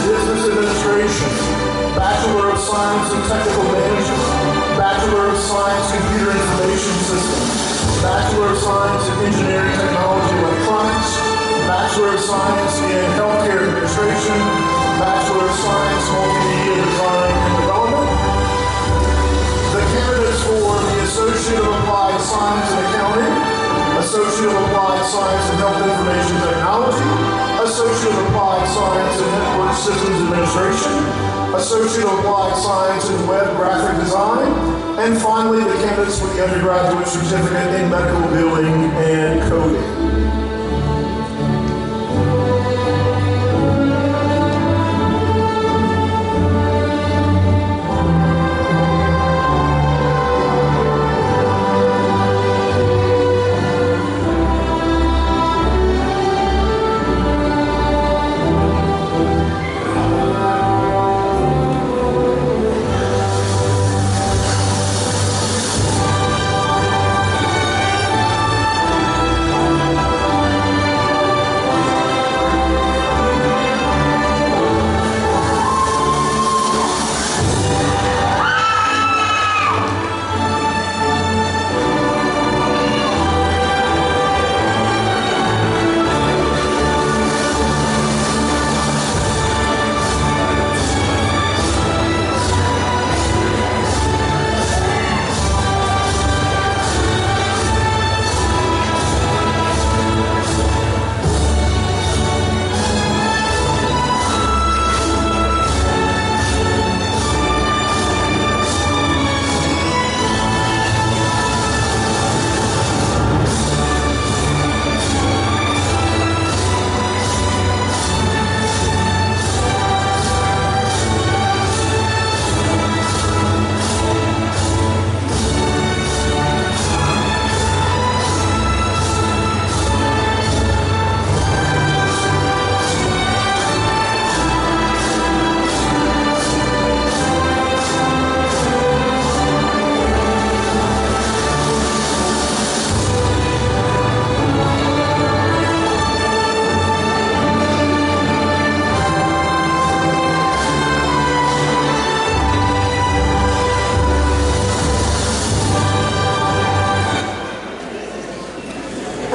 Business Administration, Bachelor of Science in Technical Management, Bachelor of Science Computer Information Systems, Bachelor of Science in Engineering Technology Electronics, Bachelor of Science in Healthcare Administration, Bachelor of Science Multimedia Design and Development. The candidates for the Associate of Applied Science in Accounting, Associate of Applied Science in Health Information Technology, Associate of Applied Science in Network Systems Administration, Associate of Applied Science in Web Graphic Design, and finally the candidates for the undergraduate certificate in Medical Billing and Coding.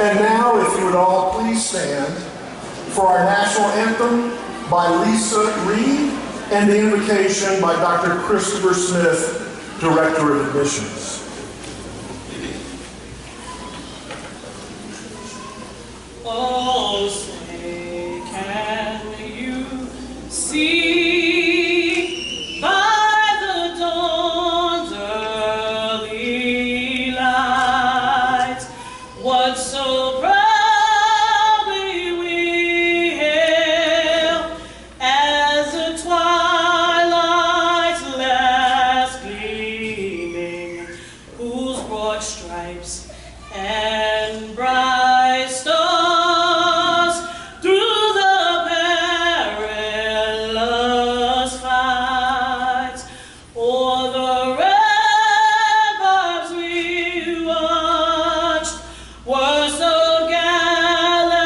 And now, if you would all please stand for our national anthem by Lisa Reed and the invocation by Dr. Christopher Smith, Director of Admissions. Oh, say, can you see by the dawn's early light what so proudly we hail as the twilight's last gleaming, whose broad stripes and bright stars through the perilous fights o'er the ramparts we watched were so gallantly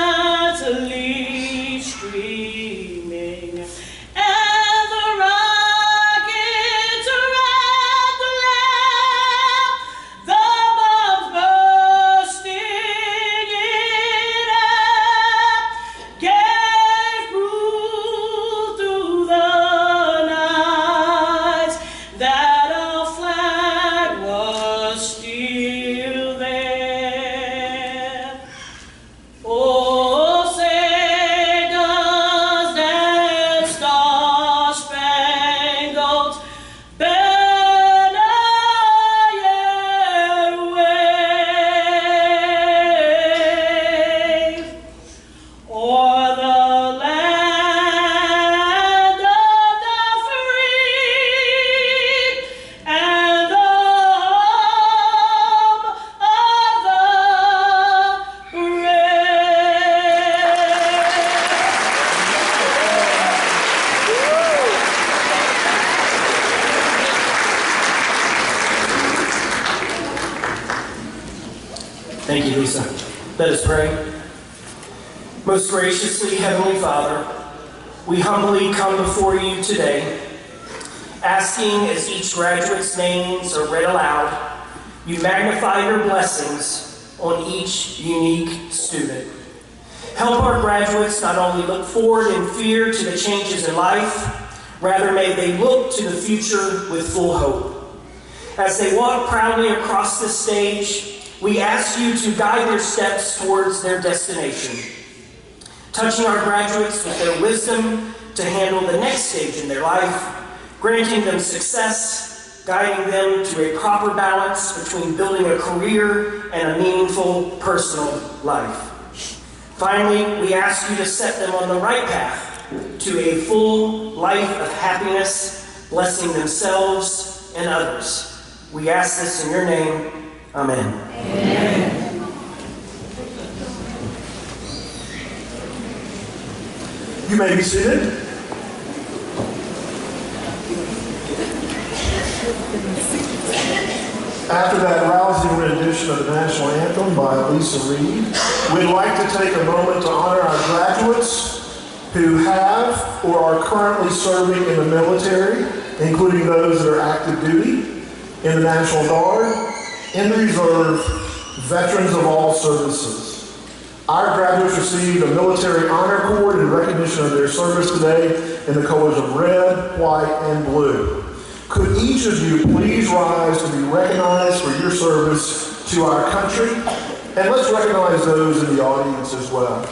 streaming, and the rockets ran the lamp, the bombs bursting in air gave proof through the night that our flag was still there. Oh, say does that star-spangled banner yet wave o'er the land of the free and the home of the brave? Thank you, Lisa. Let us pray. Most graciously, Heavenly Father, we humbly come before you today, asking as each graduate's names are read aloud, you magnify your blessings on each unique student. Help our graduates not only look forward in fear to the changes in life, rather may they look to the future with full hope. As they walk proudly across this stage, we ask you to guide their steps towards their destination, touching our graduates with their wisdom to handle the next stage in their life, granting them success, guiding them to a proper balance between building a career and a meaningful personal life. Finally, we ask you to set them on the right path to a full life of happiness, blessing themselves and others. We ask this in your name. Amen. Amen. You may be seated. After that rousing rendition of the national anthem by Lisa Reed, we'd like to take a moment to honor our graduates who have or are currently serving in the military, including those that are active duty, in the National Guard, in the Reserve, veterans of all services. Our graduates received a military honor cord in recognition of their service today in the colors of red, white, and blue. Could each of you please rise to be recognized for your service to our country? And let's recognize those in the audience as well.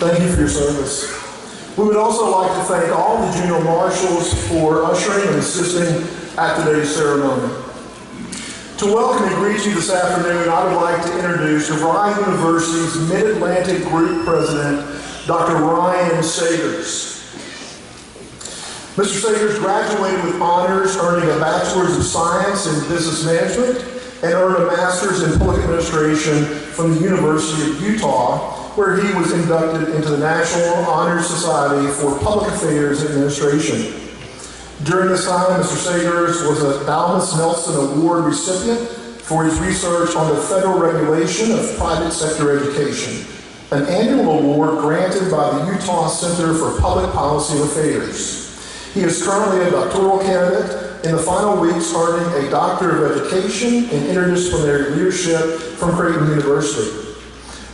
Thank you for your service. We would also like to thank all the junior marshals for ushering and assisting at today's ceremony. To welcome and greet you this afternoon, I would like to introduce DeVry University's Mid-Atlantic Group President, Dr. Ryan Sagers. Mr. Sagers graduated with honors, earning a Bachelor's of Science in Business Management and earned a Master's in Public Administration from the University of Utah, where he was inducted into the National Honor Society for Public Affairs Administration. During this time, Mr. Sagers was a Dalmas Nelson Award recipient for his research on the federal regulation of private sector education, an annual award granted by the Utah Center for Public Policy Affairs. He is currently a doctoral candidate in the final weeks, earning a Doctor of Education in Interdisciplinary Leadership from Creighton University.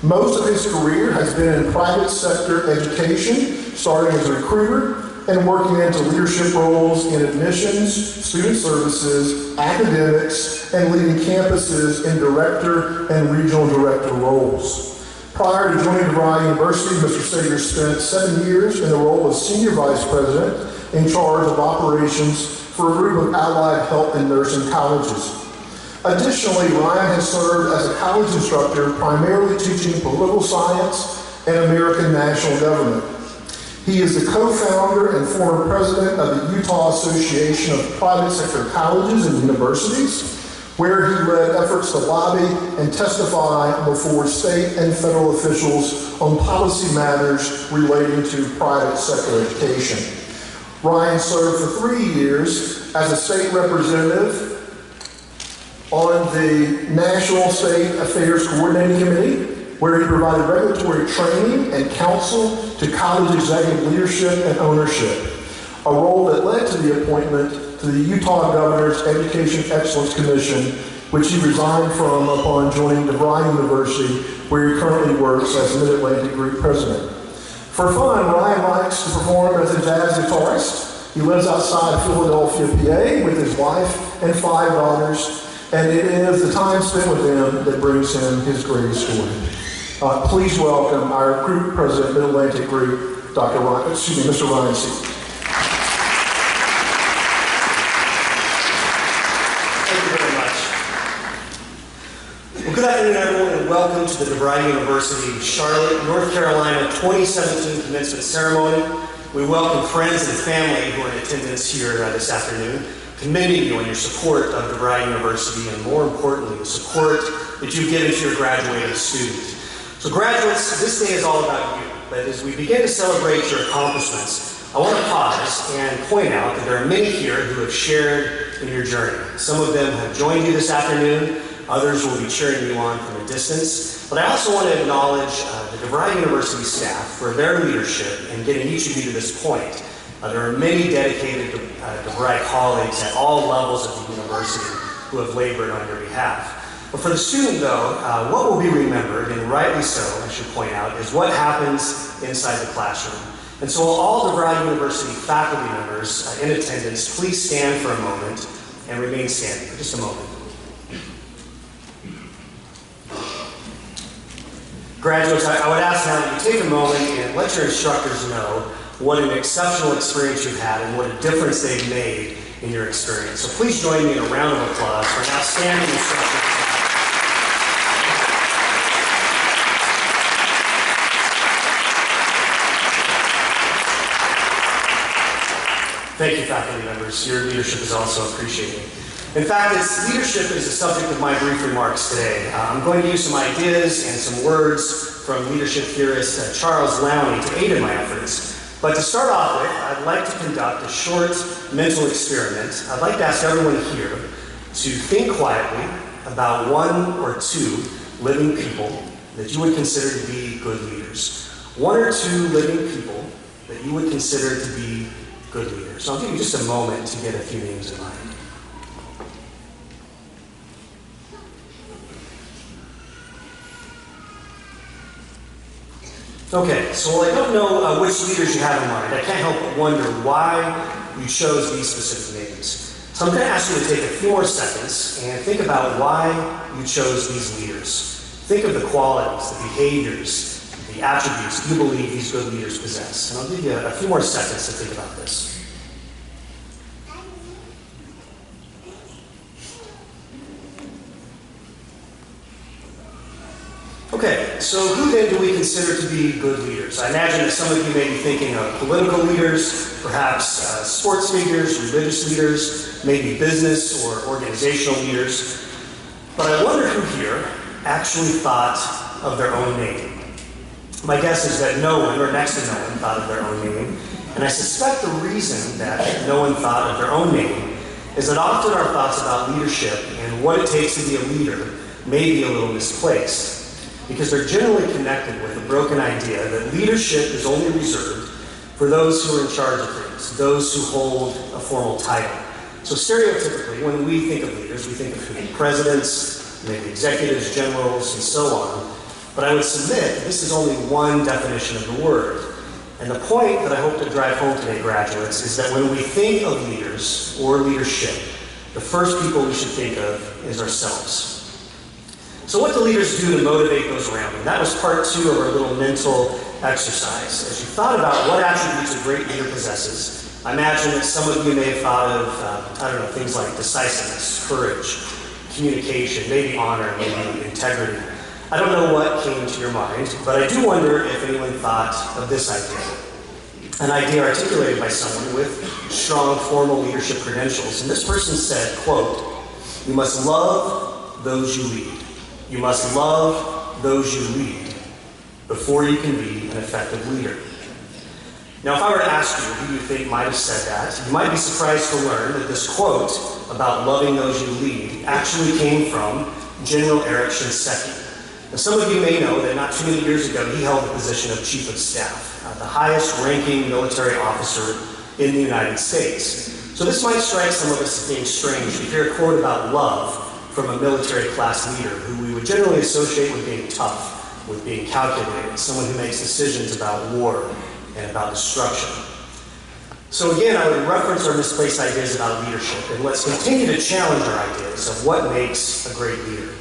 Most of his career has been in private sector education, starting as a recruiter and working into leadership roles in admissions, student services, academics, and leading campuses in director and regional director roles. Prior to joining DeVry University, Mr. Sagers spent 7 years in the role of Senior Vice President in charge of operations for a group of allied health and nursing colleges. Additionally, Ryan has served as a college instructor, primarily teaching political science and American national government. He is the co-founder and former president of the Utah Association of Private Sector Colleges and Universities, where he led efforts to lobby and testify before state and federal officials on policy matters relating to private sector education. Ryan served for 3 years as a state representative on the National State Affairs Coordinating Committee, where he provided regulatory training and counsel to college executive leadership and ownership, a role that led to the appointment to the Utah Governor's Education Excellence Commission, which he resigned from upon joining DeVry University, where he currently works as Mid-Atlantic Group President. For fun, Ryan likes to perform as a jazz guitarist. He lives outside Philadelphia, PA, with his wife and 5 daughters, and it is the time spent with them that brings him his greatest joy. Please welcome our Group President, Mid-Atlantic Group, Mr. Ryan C. Thank you very much. Well, good afternoon, everyone, and welcome to the DeVry University Charlotte, North Carolina 2017 commencement ceremony. We welcome friends and family who are in attendance here this afternoon, commending you on your support of DeVry University, and more importantly, the support that you've given to your graduating students. So graduates, this day is all about you, but as we begin to celebrate your accomplishments, I want to pause and point out that there are many here who have shared in your journey. Some of them have joined you this afternoon. Others will be cheering you on from a distance. But I also want to acknowledge the DeVry University staff for their leadership in getting each of you to this point. There are many dedicated DeVry colleagues at all levels of the university who have labored on your behalf. But for the student, though, what will be remembered, and rightly so, I should point out, is what happens inside the classroom. And so all DeVry University faculty members in attendance, please stand for a moment and remain standing for just a moment. Graduates, I would ask now that you take a moment and let your instructors know what an exceptional experience you've had and what a difference they've made in your experience. So please join me in a round of applause for an outstanding instructor. Thank you, faculty members. Your leadership is also appreciated. In fact, leadership is the subject of my brief remarks today. I'm going to use some ideas and some words from leadership theorist Charles Lowney to aid in my efforts. But to start off with, I'd like to conduct a short mental experiment. I'd like to ask everyone here to think quietly about one or two living people that you would consider to be good leaders. One or two living people that you would consider to be good leaders. So I'll give you just a moment to get a few names in mind. Okay, so while I don't know which leaders you have in mind, I can't help but wonder why you chose these specific names. So I'm going to ask you to take a few more seconds and think about why you chose these leaders. Think of the qualities, the behaviors, the attributes you believe these good leaders possess. And I'll give you a few more seconds to think about this. Okay, so who then do we consider to be good leaders? I imagine that some of you may be thinking of political leaders, perhaps sports figures, religious leaders, maybe business or organizational leaders. But I wonder who here actually thought of their own name. My guess is that no one, or next to no one, thought of their own name. And I suspect the reason that no one thought of their own name is that often our thoughts about leadership and what it takes to be a leader may be a little misplaced, because they're generally connected with the broken idea that leadership is only reserved for those who are in charge of things, those who hold a formal title. So stereotypically, when we think of leaders, we think of presidents, maybe executives, generals, and so on. But I would submit that this is only one definition of the word. And the point that I hope to drive home today, graduates, is that when we think of leaders or leadership, the first people we should think of is ourselves. So what do leaders do to motivate those around them? That was part 2 of our little mental exercise. As you thought about what attributes a great leader possesses, I imagine that some of you may have thought of, things like decisiveness, courage, communication, maybe honor, maybe integrity. I don't know what came to your mind, but I do wonder if anyone thought of this idea. An idea articulated by someone with strong formal leadership credentials. And this person said, quote, "You must love those you lead. You must love those you lead before you can be an effective leader." Now, if I were to ask you who you think might have said that, you might be surprised to learn that this quote about loving those you lead actually came from General Eric Shinseki. Now, some of you may know that not too many years ago, he held the position of Chief of Staff, the highest ranking military officer in the United States. So this might strike some of us as being strange to hear a quote about love from a military class leader who we would generally associate with being tough, with being calculated, someone who makes decisions about war and about destruction. So again, I would reference our misplaced ideas about leadership, and let's continue to challenge our ideas of what makes a great leader.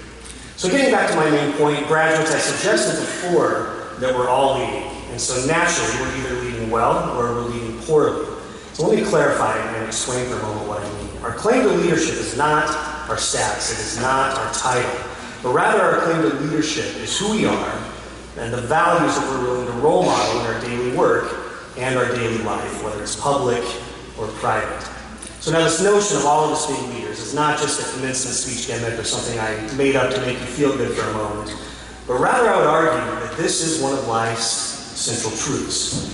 So getting back to my main point, graduates, I suggested before that we're all leading, and so naturally we're either leading well or we're leading poorly. So let me clarify and explain for a moment what I mean. Our claim to leadership is not our stats, it is not our title, but rather our claim to leadership is who we are and the values that we're willing to role model in our daily work and our daily life, whether it's public or private. So now this notion of all of us being leaders is not just a commencement speech gimmick or something I made up to make you feel good for a moment, but rather I would argue that this is one of life's central truths.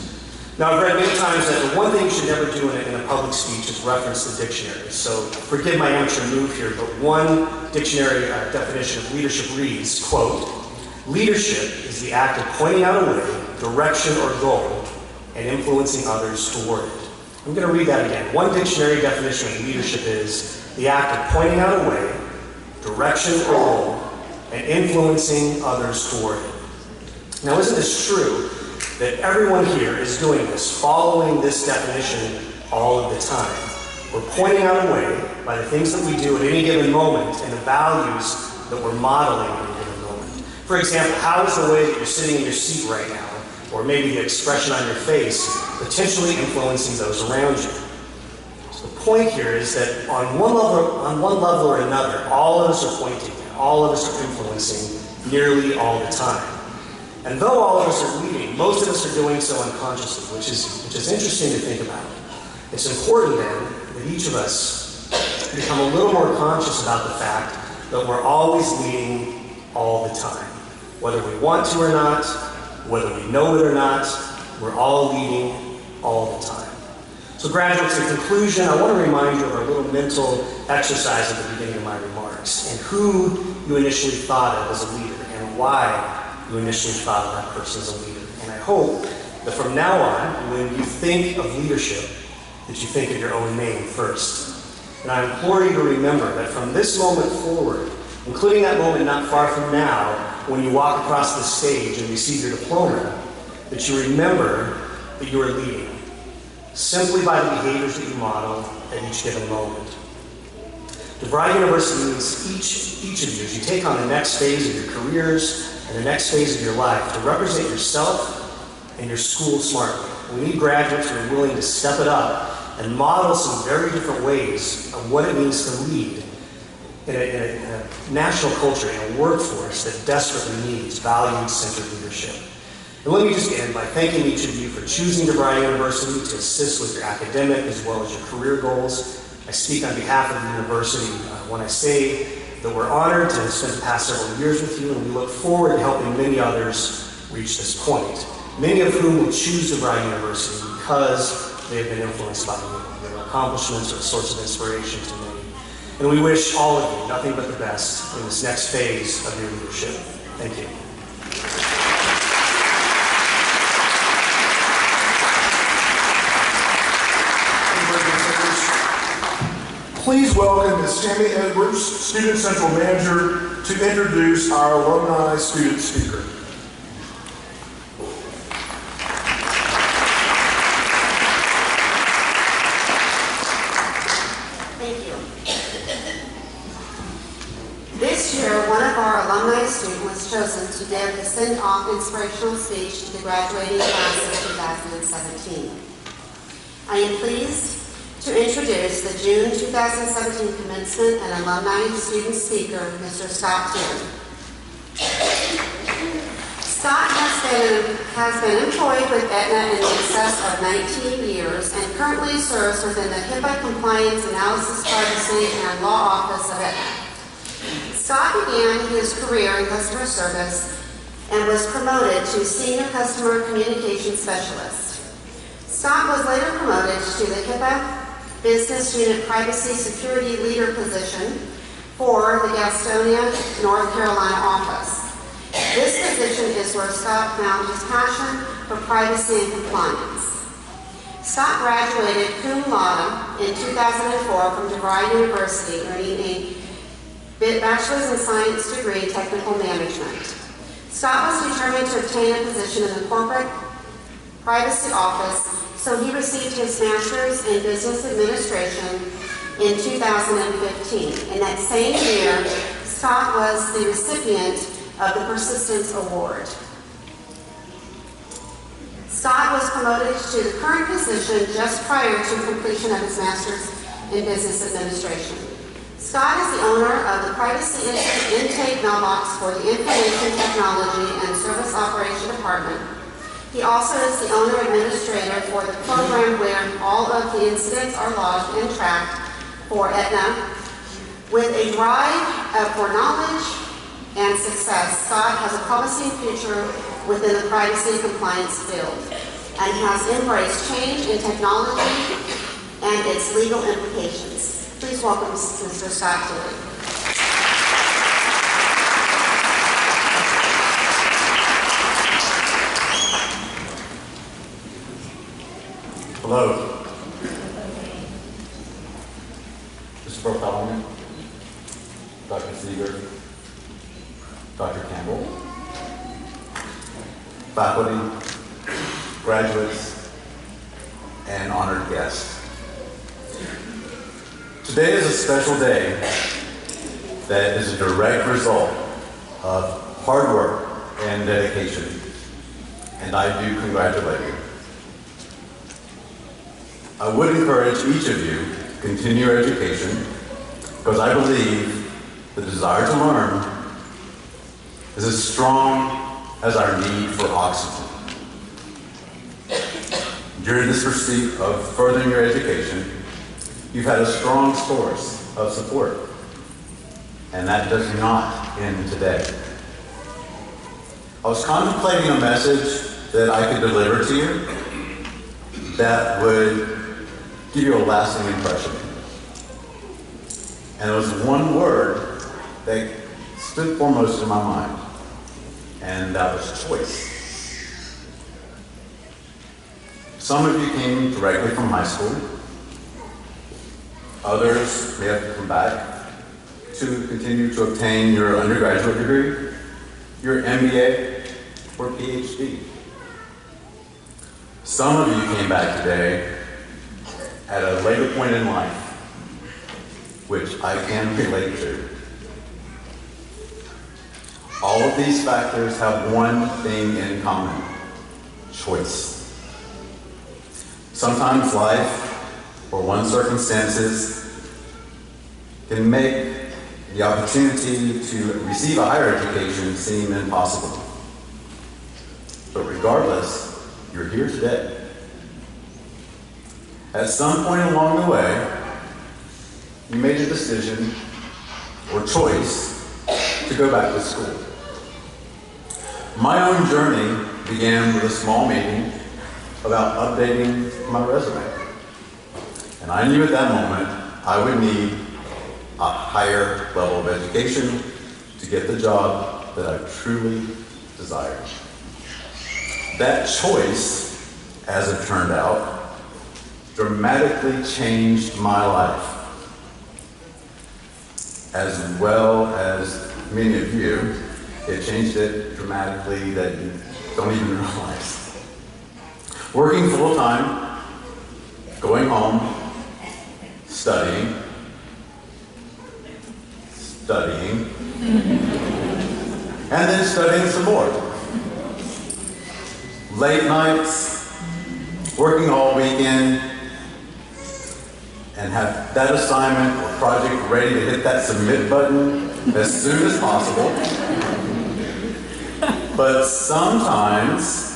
Now, I've read many times that the one thing you should never do in a public speech is reference the dictionary. So forgive my amateur move here, but one dictionary definition of leadership reads, quote, leadership is the act of pointing out a way, direction, or goal, and influencing others toward it. I'm going to read that again. One dictionary definition of leadership is the act of pointing out a way, direction, or goal, and influencing others toward it. Now, isn't this true that everyone here is doing this, following this definition all of the time? We're pointing out a way by the things that we do at any given moment and the values that we're modeling at any given moment. For example, how is the way that you're sitting in your seat right now, or maybe the expression on your face, potentially influencing those around you? So the point here is that on one level or another, all of us are pointing, all of us are influencing nearly all the time. And though all of us are leading, most of us are doing so unconsciously, which is interesting to think about. It's important then that each of us become a little more conscious about the fact that we're always leading all the time. Whether we want to or not, whether we know it or not, we're all leading all the time. So graduates, in conclusion, I want to remind you of our little mental exercise at the beginning of my remarks and who you initially thought of as a leader and why you initially thought of that person as a leader. And I hope that from now on, when you think of leadership, that you think of your own name first. And I implore you to remember that from this moment forward, including that moment not far from now, when you walk across the stage and receive your diploma, that you remember that you are leading, simply by the behaviors that you model at each given moment. DeVry University needs each of you as you take on the next phase of your careers and the next phase of your life to represent yourself and your school smartly. We need graduates who are willing to step it up and model some very different ways of what it means to lead in a national culture, in a workforce that desperately needs valued-centered leadership. And let me just end by thanking each of you for choosing DeVry University to assist with your academic as well as your career goals. I speak on behalf of the university when I say that we're honored to have spent the past several years with you, and we look forward to helping many others reach this point, many of whom will choose DeVry University because they have been influenced by you. Their accomplishments are a source of inspiration to many. And we wish all of you nothing but the best in this next phase of your leadership. Thank you. Please welcome Ms. Tammy Edwards, Student Central Manager, to introduce our alumni student speaker. Thank you. This year, one of our alumni students was chosen to give the send-off inspirational speech to the graduating class of 2017. I am pleased to introduce the June 2017 Commencement and Alumni Student Speaker, Mr. Scott Terry. Scott has been employed with Aetna in excess of 19 years and currently serves within the HIPAA Compliance Analysis, Privacy, and Law Office of Aetna. Scott began his career in customer service and was promoted to Senior Customer Communication Specialist. Scott was later promoted to the HIPAA Business Unit Privacy Security Leader position for the Gastonia, North Carolina office. This position is where Scott found his passion for privacy and compliance. Scott graduated cum laude in 2004 from DeVry University, earning a Bachelor's in Science degree in Technical Management. Scott was determined to obtain a position in the corporate privacy office, so he received his Master's in Business Administration in 2015. In that same year, Scott was the recipient of the Persistence Award. Scott was promoted to the current position just prior to completion of his Master's in Business Administration. Scott is the owner of the Privacy Intake Mailbox for the Information Technology and Service Operation Department. He also is the owner-administrator for the program where all of the incidents are logged and tracked for Aetna. With a drive for knowledge and success, Scott has a promising future within the privacy and compliance field. and has embraced change in technology and its legal implications. Please welcome Mr. Scott Tilley. Hello. Mr. Bartholomew, Dr. Seeger, Dr. Campbell, faculty, graduates, and honored guests. Today is a special day that is a direct result of hard work and dedication, and I do congratulate you. I would encourage each of you to continue your education because I believe the desire to learn is as strong as our need for oxygen. During this pursuit of furthering your education, you've had a strong source of support, and that does not end today. I was contemplating a message that I could deliver to you that would give you a lasting impression. And it was one word that stood foremost in my mind, and that was choice. Some of you came directly from high school. Others may have come back to continue to obtain your undergraduate degree, your MBA, or PhD. Some of you came back today at a later point in life, which I can relate to. All of these factors have one thing in common: choice. Sometimes life, or one's circumstances, can make the opportunity to receive a higher education seem impossible. But regardless, you're here today. At some point along the way, you made a decision or choice to go back to school. My own journey began with a small meeting about updating my resume. And I knew at that moment I would need a higher level of education to get the job that I truly desired. That choice, as it turned out, dramatically changed my life, as well as many of you. It changed it dramatically that you don't even realize. Working full-time, going home, studying, and then studying some more. Late nights, working all weekend, and have that assignment or project ready to hit that submit button as soon as possible. But sometimes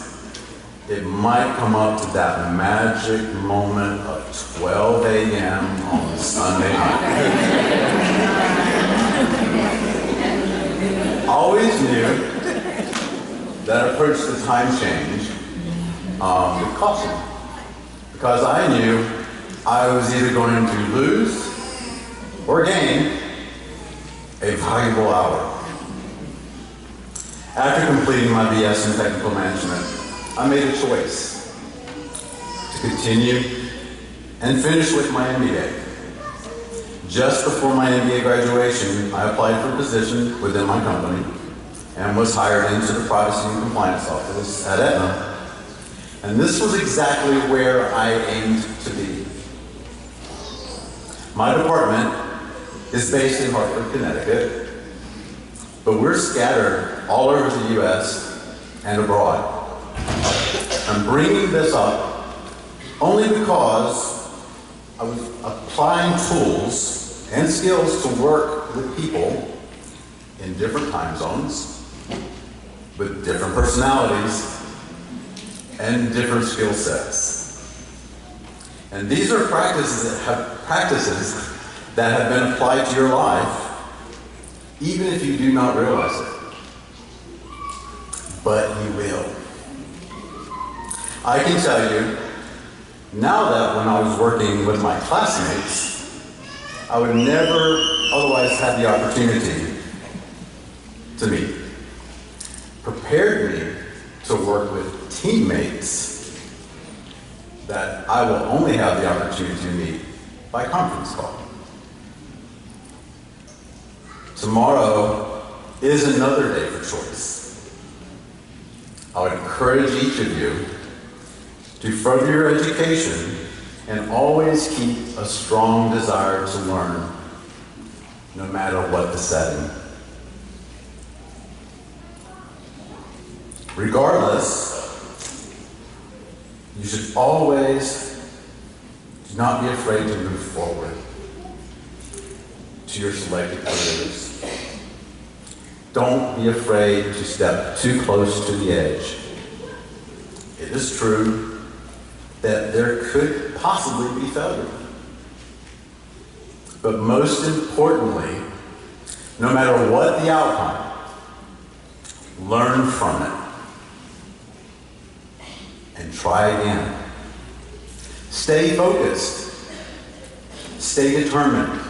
it might come up to that magic moment of 12 a.m. on Sunday night. Always knew that approach to time change with caution, because I knew I was either going to lose or gain a valuable hour. After completing my BS in Technical Management, I made a choice to continue and finish with my MBA. Just before my MBA graduation, I applied for a position within my company and was hired into the Privacy and Compliance Office at Aetna. And this was exactly where I aimed to be. My department is based in Hartford, Connecticut, but we're scattered all over the U.S. and abroad. I'm bringing this up only because I was applying tools and skills to work with people in different time zones, with different personalities, and different skill sets. And these are practices that have been applied to your life, even if you do not realize it. But you will. I can tell you, now that when I was working with my classmates, I would never otherwise have the opportunity to meet, prepared me to work with teammates that I will only have the opportunity to meet by conference call. Tomorrow is another day for choice. I would encourage each of you to further your education and always keep a strong desire to learn, no matter what the setting. Regardless, you should always not be afraid to move forward to your selected careers. Don't be afraid to step too close to the edge. It is true that there could possibly be failure. But most importantly, no matter what the outcome, learn from it and try again. Stay focused, stay determined,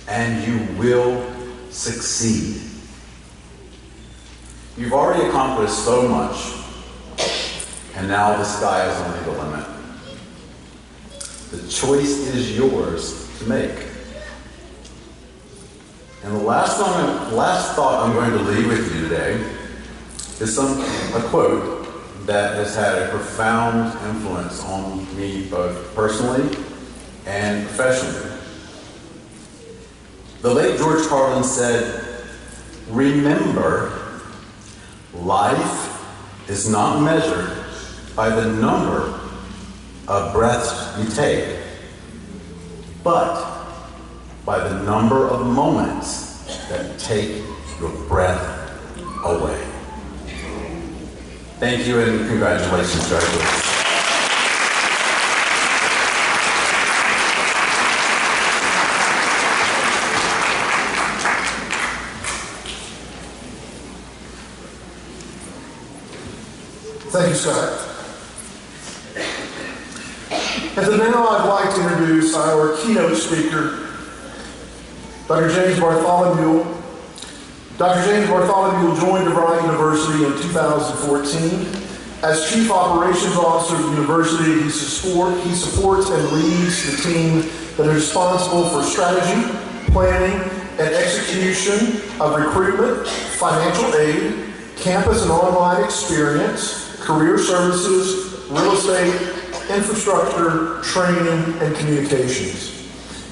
and you will succeed. You've already accomplished so much, and now the sky is only the limit. The choice is yours to make. And the last thought I'm going to leave with you today is a quote that has had a profound influence on me both personally and professionally. The late George Carlin said, "Remember, life is not measured by the number of breaths you take, but by the number of moments that take your breath away." Thank you and congratulations, graduates. Thank you, Scott. And now I'd like to introduce our keynote speaker, Dr. James Bartholomew. Dr. James Bartholomew joined DeVry University in 2014. As Chief Operations Officer of the university, he supports and leads the team that is responsible for strategy, planning, and execution of recruitment, financial aid, campus and online experience, career services, real estate, infrastructure, training, and communications.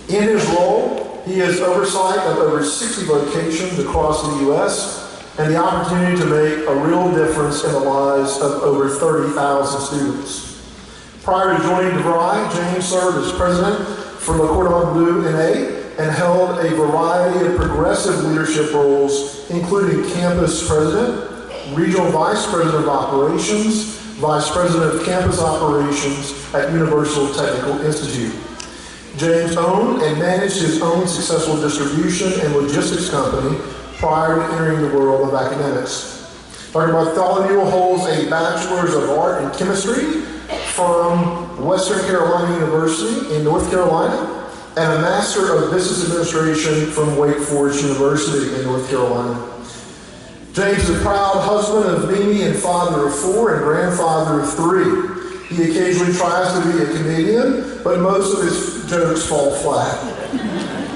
In his role, he has oversight of over 60 locations across the U.S. and the opportunity to make a real difference in the lives of over 30,000 students. Prior to joining DeVry, James served as president for Le Cordon Bleu NA and held a variety of progressive leadership roles, including campus president, regional vice president of operations, vice president of campus operations at Universal Technical Institute. James owned and managed his own successful distribution and logistics company prior to entering the world of academics. Dr. Bartholomew holds a Bachelor's of Art in Chemistry from Western Carolina University in North Carolina and a Master of Business Administration from Wake Forest University in North Carolina. James is a proud husband of Mimi and father of 4 and grandfather of 3. He occasionally tries to be a comedian, but most of his jokes fall flat,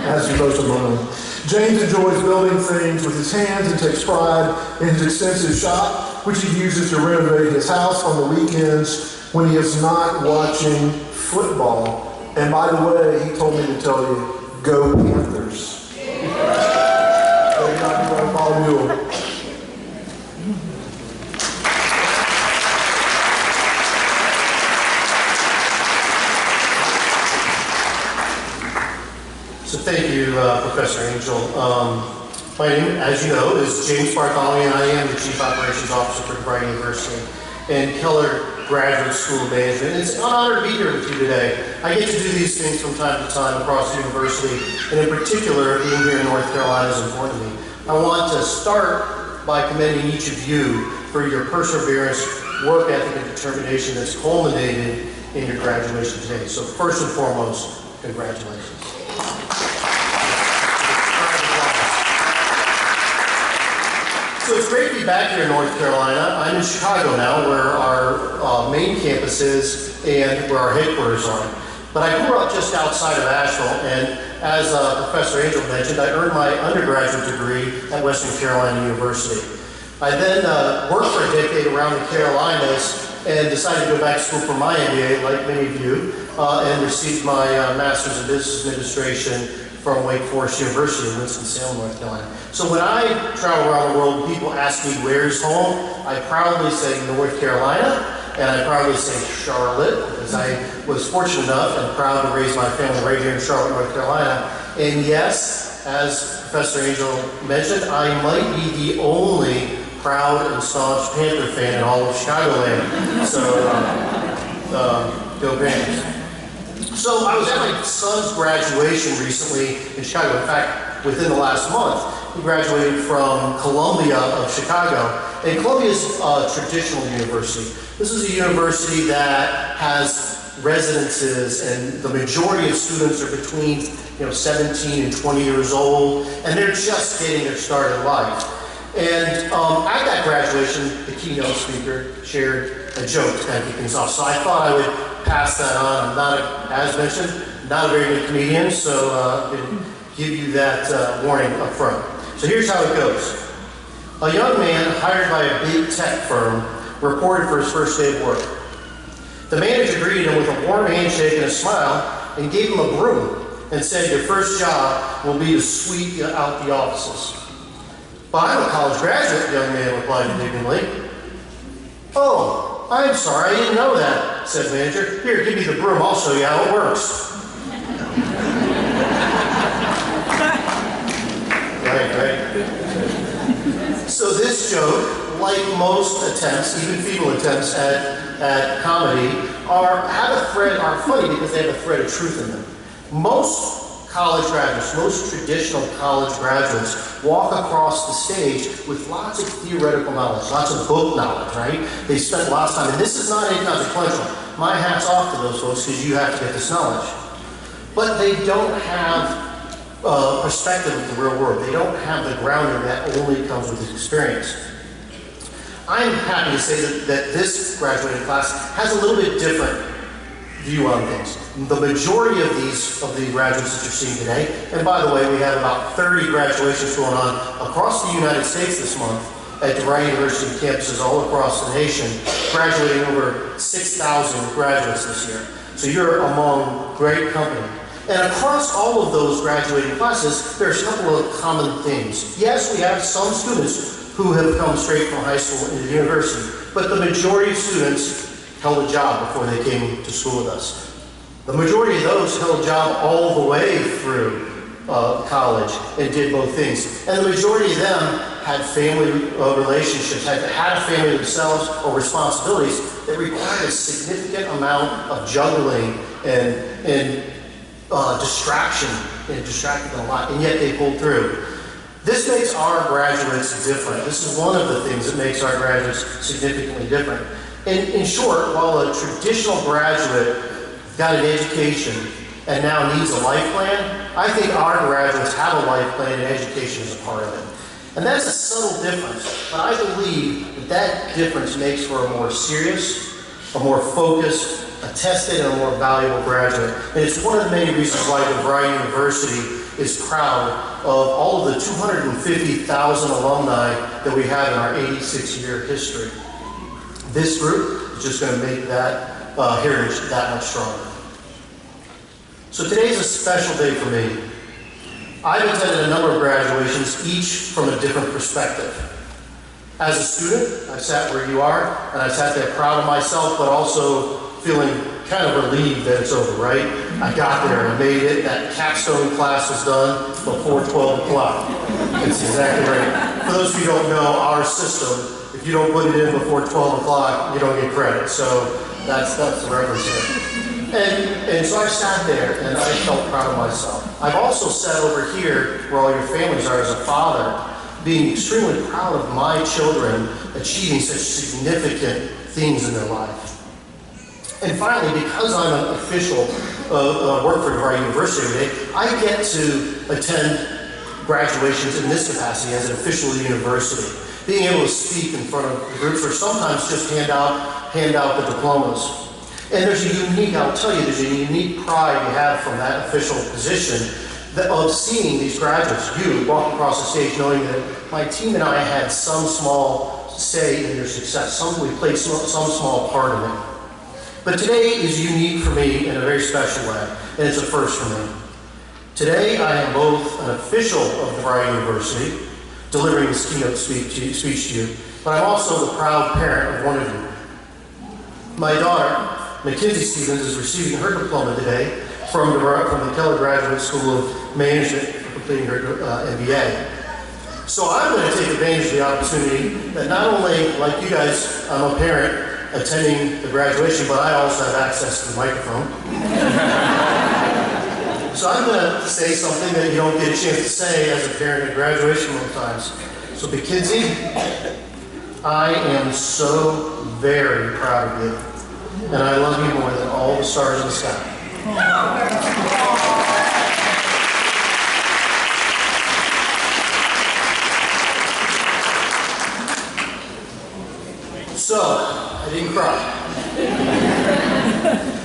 as do most of mine. James enjoys building things with his hands and takes pride in his extensive shop, which he uses to renovate his house on the weekends when he is not watching football. And by the way, he told me to tell you, go Panthers. Thank Dr. Bartholomew. So thank you, Professor Angel. My name, as you know, is James Bartholomew, and I am the Chief Operations Officer for DeVry University and Keller Graduate School of Management. It's an honor to be here with you today. I get to do these things from time to time across the university, and in particular, being here in North Carolina is important to me. I want to start by commending each of you for your perseverance work ethic and determination that's culminated in your graduation today. So first and foremost, congratulations. So it's great to be back here in North Carolina. I'm in Chicago now, where our main campus is and where our headquarters are. But I grew up just outside of Asheville, and as Professor Angel mentioned, I earned my undergraduate degree at Western Carolina University. I then worked for a decade around the Carolinas and decided to go back to school for my MBA, like many of you, and received my Master's in Business Administration from Wake Forest University in Winston-Salem, North Carolina. So when I travel around the world, people ask me where's home, I proudly say North Carolina, and I proudly say Charlotte, because I was fortunate enough and proud to raise my family right here in Charlotte, North Carolina. And yes, as Professor Angel mentioned, I might be the only proud and staunch Panther fan in all of Chicagoland. So, go Panthers. So I was at my son's graduation recently in Chicago. In fact, within the last month, he graduated from Columbia of Chicago. And Columbia is a traditional university. This is a university that has residences, and the majority of students are between 17 and 20 years old, and they're just getting their start in life. And at that graduation, the keynote speaker shared a joke to kind of kick things off. So I thought I would pass that on. I'm not, as mentioned, not a very good comedian, so I'm going to give you that warning up front. So here's how it goes. A young man hired by a big tech firm reported for his first day of work. The manager greeted him with a warm handshake and a smile and gave him a broom and said, "Your first job will be to sweep out the offices." "But I'm a college graduate," the young man replied indignantly. "Oh, I'm sorry, I didn't know that," said the manager. "Here, give me the broom, I'll show you how it works." Right. So this joke, like most attempts, even feeble attempts at comedy, are funny because they have a thread of truth in them. Most college graduates, most traditional college graduates, walk across the stage with lots of theoretical knowledge, lots of book knowledge, right? They spent lots of time, and this is not inconsequential. My hat's off to those folks because you have to get this knowledge. But they don't have perspective of the real world. They don't have the grounding that only comes with experience. I'm happy to say that this graduating class has a little bit different view on things. The majority of the graduates that you're seeing today, and by the way, we have about 30 graduations going on across the United States this month at DeVry University campuses all across the nation, graduating over 6,000 graduates this year. So you're among great company. And across all of those graduating classes, there's a couple of common themes. Yes, we have some students who have come straight from high school into the university, but the majority of students held a job before they came to school with us. The majority of those held a job all the way through college and did both things. And the majority of them had family relationships, had a family themselves or responsibilities that required a significant amount of juggling and distraction, and distracted them a lot, and yet they pulled through. This makes our graduates different. This is one of the things that makes our graduates significantly different. In short, while a traditional graduate got an education and now needs a life plan, I think our graduates have a life plan and education is a part of it. And that's a subtle difference, but I believe that difference makes for a more serious, a more focused, a tested, and a more valuable graduate. And it's one of the many reasons why DeVry University is proud of all of the 250,000 alumni that we have in our 86-year history. This group is just going to make that heritage that much stronger. So today's a special day for me. I've attended a number of graduations, each from a different perspective. As a student, I sat where you are, and I sat there proud of myself, but also feeling kind of relieved that it's over, right? I got there and made it. That capstone class was done before 12 o'clock. That's exactly right. For those of you who don't know our system, if you don't put it in before 12 o'clock, you don't get credit. So that's the reference here. And so I sat there and I felt proud of myself. I've also sat over here where all your families are as a father, being extremely proud of my children achieving such significant themes in their life. And finally, because I'm an official, work for DeVry University today, I get to attend graduations in this capacity as an official university. Being able to speak in front of groups or sometimes just hand out the diplomas. And there's a unique, I'll tell you, there's a unique pride you have from that official position of seeing these graduates, you walk across the stage knowing that my team and I had some small say in their success. We played some small part in it. But today is unique for me in a very special way, and it's a first for me. Today I am both an official of DeVry University, delivering this keynote speech to you, but I'm also the proud parent of one of you. My daughter, Mackenzie Stevens, is receiving her diploma today from the Keller Graduate School of Management for completing her MBA. So I'm going to take advantage of the opportunity that not only, like you guys, I'm a parent attending the graduation, but I also have access to the microphone. So I'm going to say something that you don't get a chance to say as a parent at graduation most times. So Mackenzie, I am so very proud of you, and I love you more than all the stars in the sky. So, I didn't cry.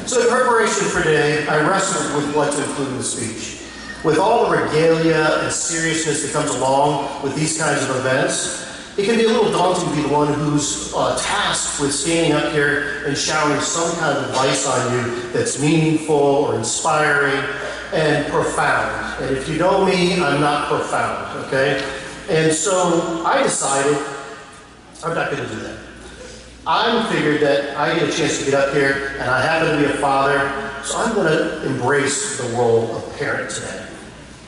So in preparation for today, I wrestled with what to include in the speech. With all the regalia and seriousness that comes along with these kinds of events, it can be a little daunting to be the one who's tasked with standing up here and showering some kind of advice on you that's meaningful or inspiring and profound. And if you know me, I'm not profound, okay? And so I decided I'm not going to do that. I figured that I get a chance to get up here, and I happen to be a father, so I'm going to embrace the role of parent today.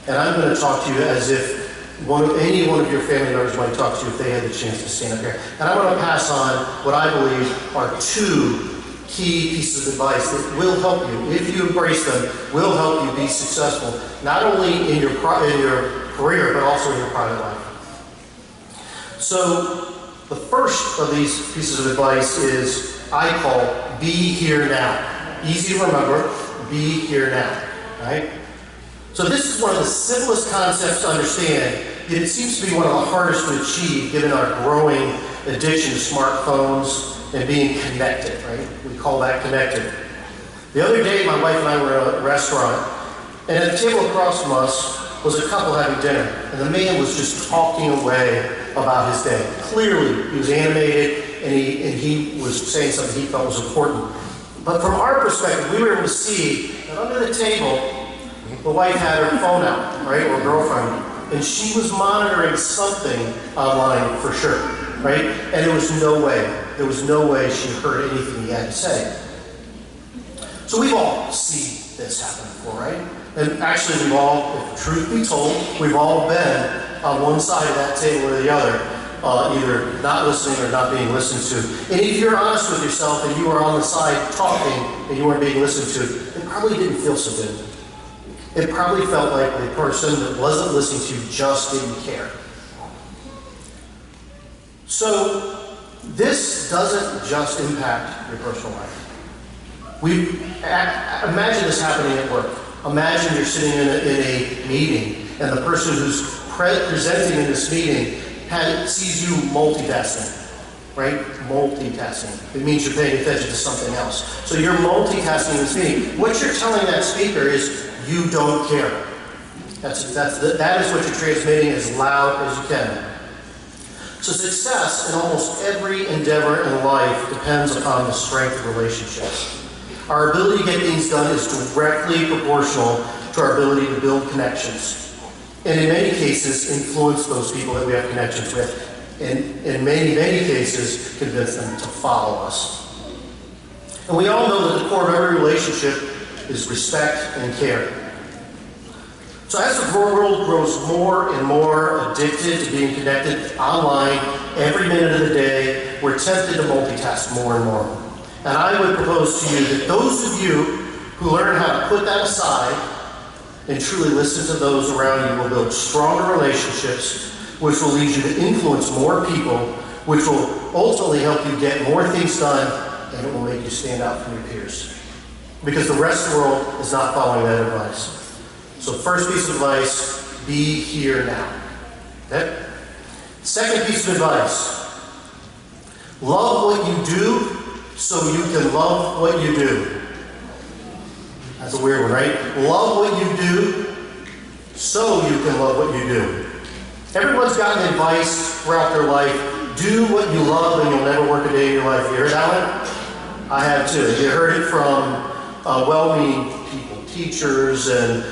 And I'm going to talk to you as if any one of your family members might talk to you if they had the chance to stand up here. And I'm going to pass on what I believe are two key pieces of advice that will help you, if you embrace them, will help you be successful, not only in your career, but also in your private life. So, the first of these pieces of advice is, I call, be here now. Easy to remember, be here now, right? So this is one of the simplest concepts to understand, yet it seems to be one of the hardest to achieve given our growing addiction to smartphones and being connected, right? We call that connected. The other day, my wife and I were at a restaurant, and at the table across from us was a couple having dinner, and the man was just talking away about his day. Clearly, he was animated, and he was saying something he felt was important. But from our perspective, we were able to see that under the table, the wife had her phone out, right, or girlfriend, and she was monitoring something online for sure, right? And there was no way she heard anything he had to say. So we've all seen this happen before, right? And actually, we've all, if truth be told, we've all been on one side of that table or the other, either not listening or not being listened to. And if you're honest with yourself and you were on the side talking and you weren't being listened to, it probably didn't feel so good. It probably felt like the person that wasn't listening to you just didn't care. So this doesn't just impact your personal life. Imagine this happening at work. Imagine you're sitting in a meeting and the person who's presenting in this meeting sees you multitasking, right? Multitasking. It means you're paying attention to something else. So you're multitasking in this meeting. What you're telling that speaker is you don't care. That is what you're transmitting as loud as you can. So success in almost every endeavor in life depends upon the strength of relationships. Our ability to get things done is directly proportional to our ability to build connections. And in many cases, influence those people that we have connections with. And in many, many cases, convince them to follow us. And we all know that the core of every relationship is respect and care. So as the world grows more and more addicted to being connected online every minute of the day, we're tempted to multitask more and more. And I would propose to you that those of you who learn how to put that aside and truly listen to those around you will build stronger relationships, which will lead you to influence more people which will ultimately help you get more things done, and it will make you stand out from your peers. Because the rest of the world is not following that advice. So first piece of advice, be here now. Okay? Second piece of advice, love what you do so you can love what you do. That's a weird one, right? Love what you do so you can love what you do. Everyone's gotten advice throughout their life, do what you love and you'll never work a day in your life. You heard that one? I have too. You heard it from well-meaning people, teachers and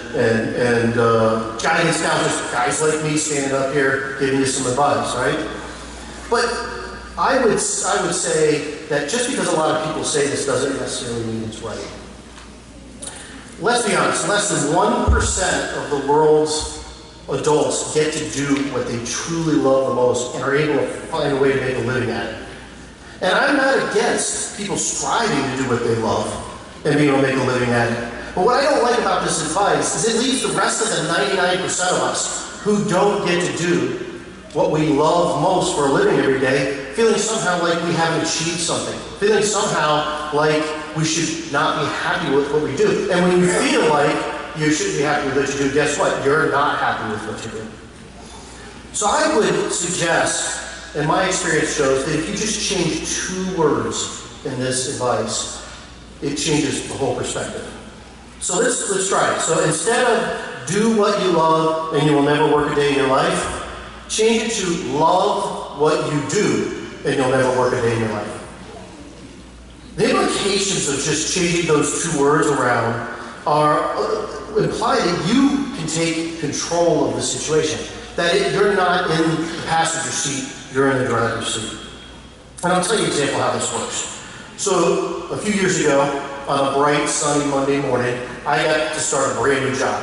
guidance counselors, guys like me standing up here giving you some advice, right? But I would say that just because a lot of people say this doesn't necessarily mean it's right. Let's be honest, less than 1% of the world's adults get to do what they truly love the most and are able to find a way to make a living at it. And I'm not against people striving to do what they love and being able to make a living at it. But what I don't like about this advice is it leaves the rest of the 99% of us who don't get to do what we love most for a living every day, feeling somehow like we haven't achieved something, feeling somehow like we should not be happy with what we do. And when you feel like you shouldn't be happy with what you do, guess what? You're not happy with what you do. So I would suggest, and my experience shows, that if you just change 2 words in this advice, it changes the whole perspective. So let's try it. So instead of do what you love and you will never work a day in your life, change it to love what you do and you'll never work a day in your life. The implications of just changing those 2 words around imply that you can take control of the situation. That you're not in the passenger seat, you're in the driver's seat. And I'll tell you an example how this works. So a few years ago, on a bright, sunny Monday morning, I got to start a brand new job.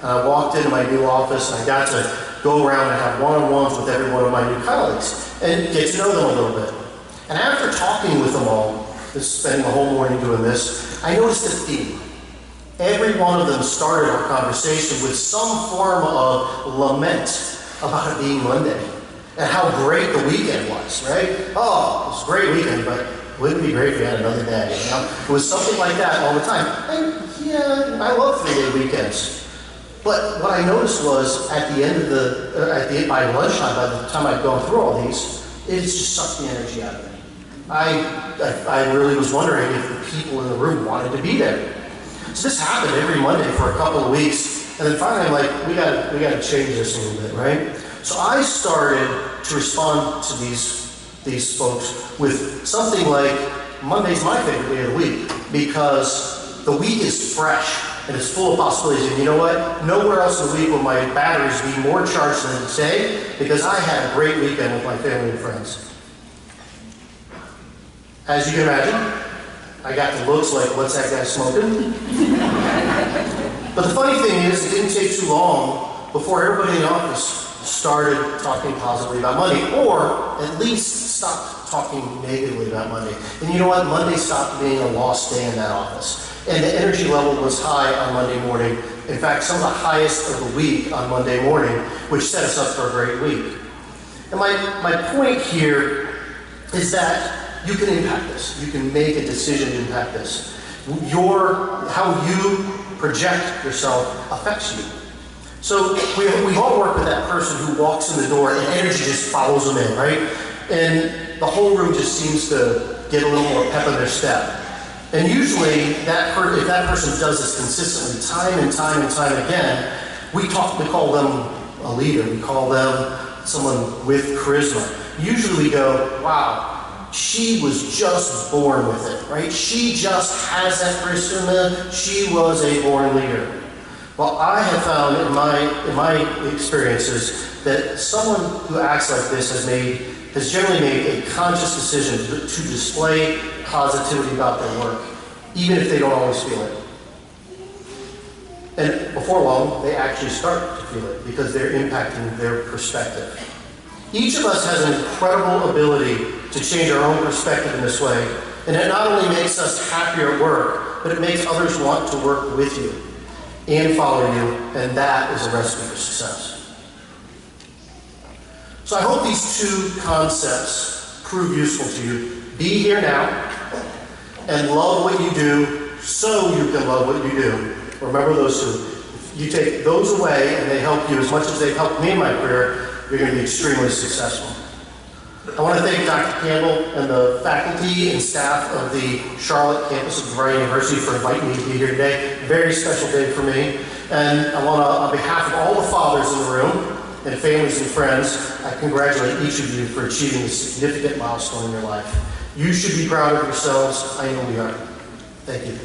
And I walked into my new office and I got to go around and have one-on-ones with every one of my new colleagues and get to know them a little bit. And after talking with them all, spending the whole morning doing this, I noticed a theme. Every one of them started our conversation with some form of lament about it being Monday and how great the weekend was, right? Oh, it was a great weekend, but wouldn't it be great if we had another day? You know? It was something like that all the time. And yeah, I love 3-day weekends. But what I noticed was at the end of by lunchtime, by the time I'd gone through all these, it just sucked the energy out of me. I really was wondering if the people in the room wanted to be there. So this happened every Monday for a couple of weeks, and then finally I'm like, we got to change this a little bit, right? So I started to respond to these folks with something like, Monday's my favorite day of the week because the week is fresh and it's full of possibilities. And you know what? Nowhere else in the week will my batteries be more charged than today because I had a great weekend with my family and friends. As you can imagine, I got the looks like, what's that guy smoking? But the funny thing is, it didn't take too long before everybody in the office started talking positively about Monday, or at least stopped talking negatively about Monday. And you know what? Monday stopped being a lost day in that office. And the energy level was high on Monday morning. In fact, some of the highest of the week on Monday morning, which set us up for a great week. And my point here is that you can impact this. You can make a decision to impact this. How you project yourself affects you. So we all work with that person who walks in the door and energy just follows them in, right? And the whole room just seems to get a little more pep in their step. And usually, if that person does this consistently, time and time and time again, we call them a leader. We call them someone with charisma. Usually we go, wow, she was just born with it, right? She just has that charisma. She was a born leader. Well, I have found in my experiences that someone who acts like this has generally made a conscious decision to display positivity about their work, even if they don't always feel it. And before long, they actually start to feel it because they're impacting their perspective. Each of us has an incredible ability to change our own perspective in this way, and it not only makes us happier at work, but it makes others want to work with you and follow you, and that is a recipe for success. So I hope these 2 concepts prove useful to you. Be here now and love what you do so you can love what you do. Remember those two. If you take those away and they help you as much as they've helped me in my career, you're going to be extremely successful. I want to thank Dr. Campbell and the faculty and staff of the Charlotte campus of DeVry University for inviting me to be here today. Very special day for me. And I want to, on behalf of all the fathers in the room, and families and friends, I congratulate each of you for achieving a significant milestone in your life. You should be proud of yourselves. I know we are. Thank you.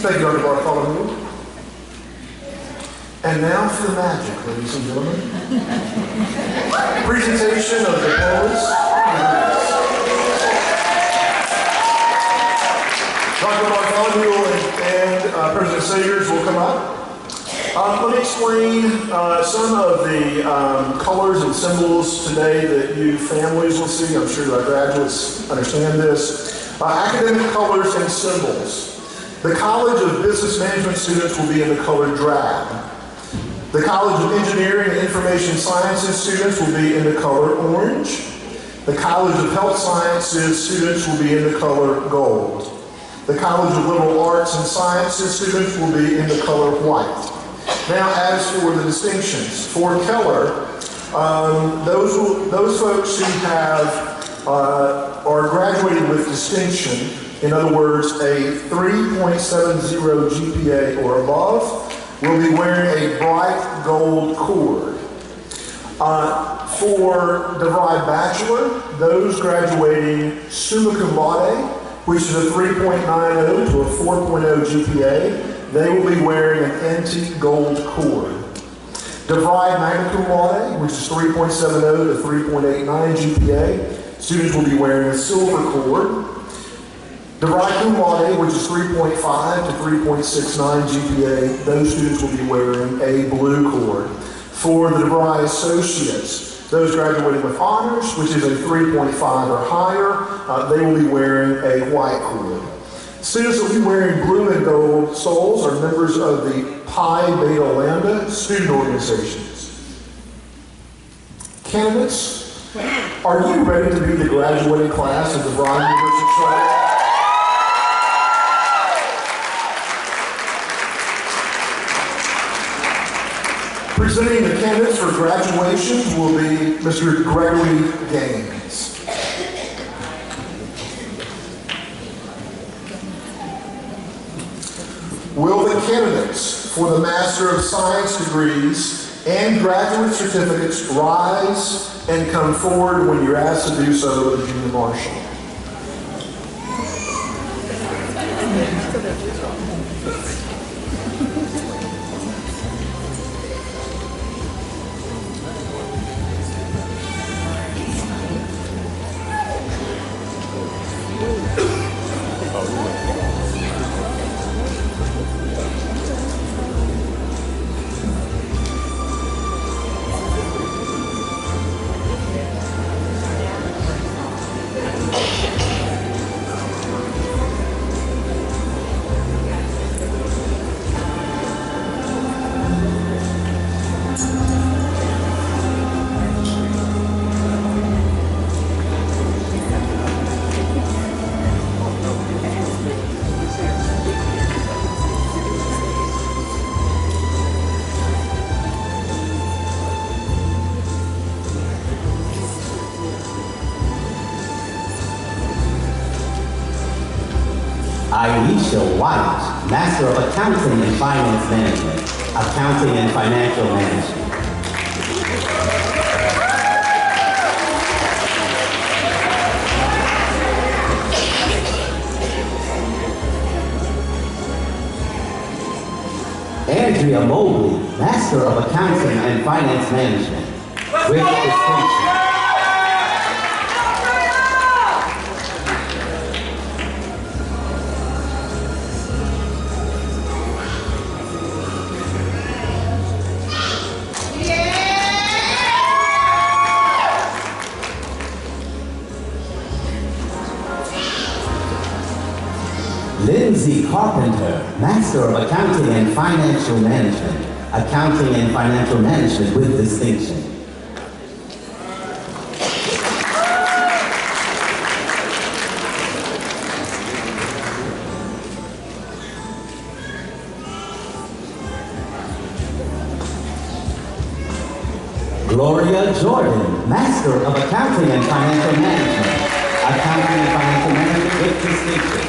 Thank you, Dr. Bartholomew. And now for the magic, ladies and gentlemen. Presentation of diplomas. Dr. Bartholomew and President Sagers will come up. Let me explain some of the colors and symbols today that you families will see. I'm sure our graduates understand this. Academic colors and symbols. The College of Business Management students will be in the color drab. The College of Engineering and Information Sciences students will be in the color orange. The College of Health Sciences students will be in the color gold. The College of Liberal Arts and Sciences students will be in the color white. Now, as for the distinctions, for Keller, those folks who are graduating with distinction, in other words, a 3.70 GPA or above, will be wearing a bright gold cord. For DeVry Bachelor, those graduating summa cum laude, which is a 3.90 to a 4.0 GPA, they will be wearing an antique gold cord. DeVry Magna Cum Laude, which is 3.70 to 3.89 GPA, students will be wearing a silver cord. DeVry Cum Laude, which is 3.5 to 3.69 GPA, those students will be wearing a blue cord. For the DeVry Associates, those graduating with honors, which is a 3.5 or higher, they will be wearing a white cord. Students that will be wearing blue and gold soles are members of the Pi Beta Lambda student organizations. Candidates, are you ready to be the graduating class of DeVry University Charlotte? Presenting the candidates for graduation will be Mr. Gregory Gaines. Will the candidates for the Master of Science degrees and graduate certificates rise and come forward when you're asked to do so with the junior marshal? Aisha White, Master of Accounting and Finance Management, Accounting and Financial Management. Andrea Mobley, Master of Accounting and Finance Management, with distinction. Carpenter, Master of Accounting and Financial Management. Accounting and Financial Management with distinction. Gloria Jordan, Master of Accounting and Financial Management. Accounting and Financial Management with distinction.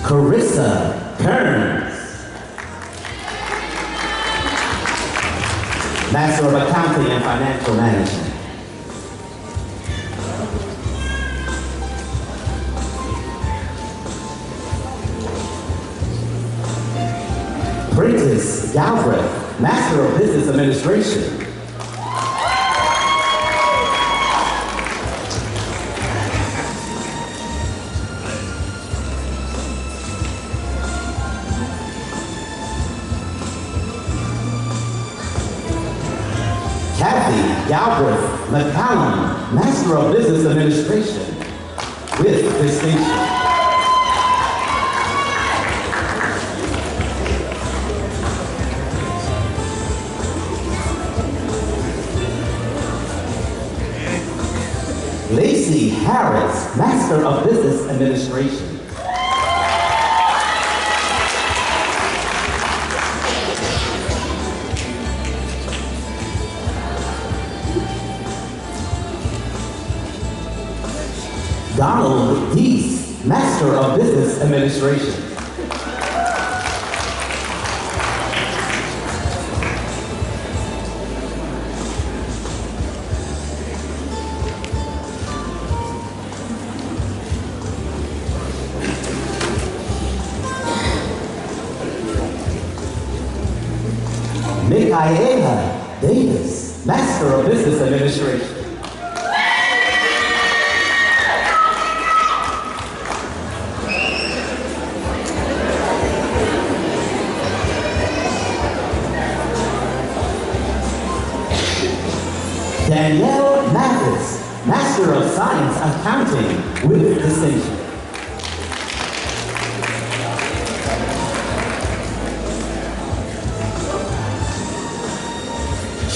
Carissa Kearns, Master of Accounting and Financial Management. Prentice Galbraith, Master of Business Administration. Kathy Galbraith McCallum, Master of Business Administration with distinction. Lacey Harris, Master of Business Administration. Donald Deese, Master of Business Administration. Michaela Davis, Master of Business Administration. Danielle Mathis, Master of Science Accounting with distinction.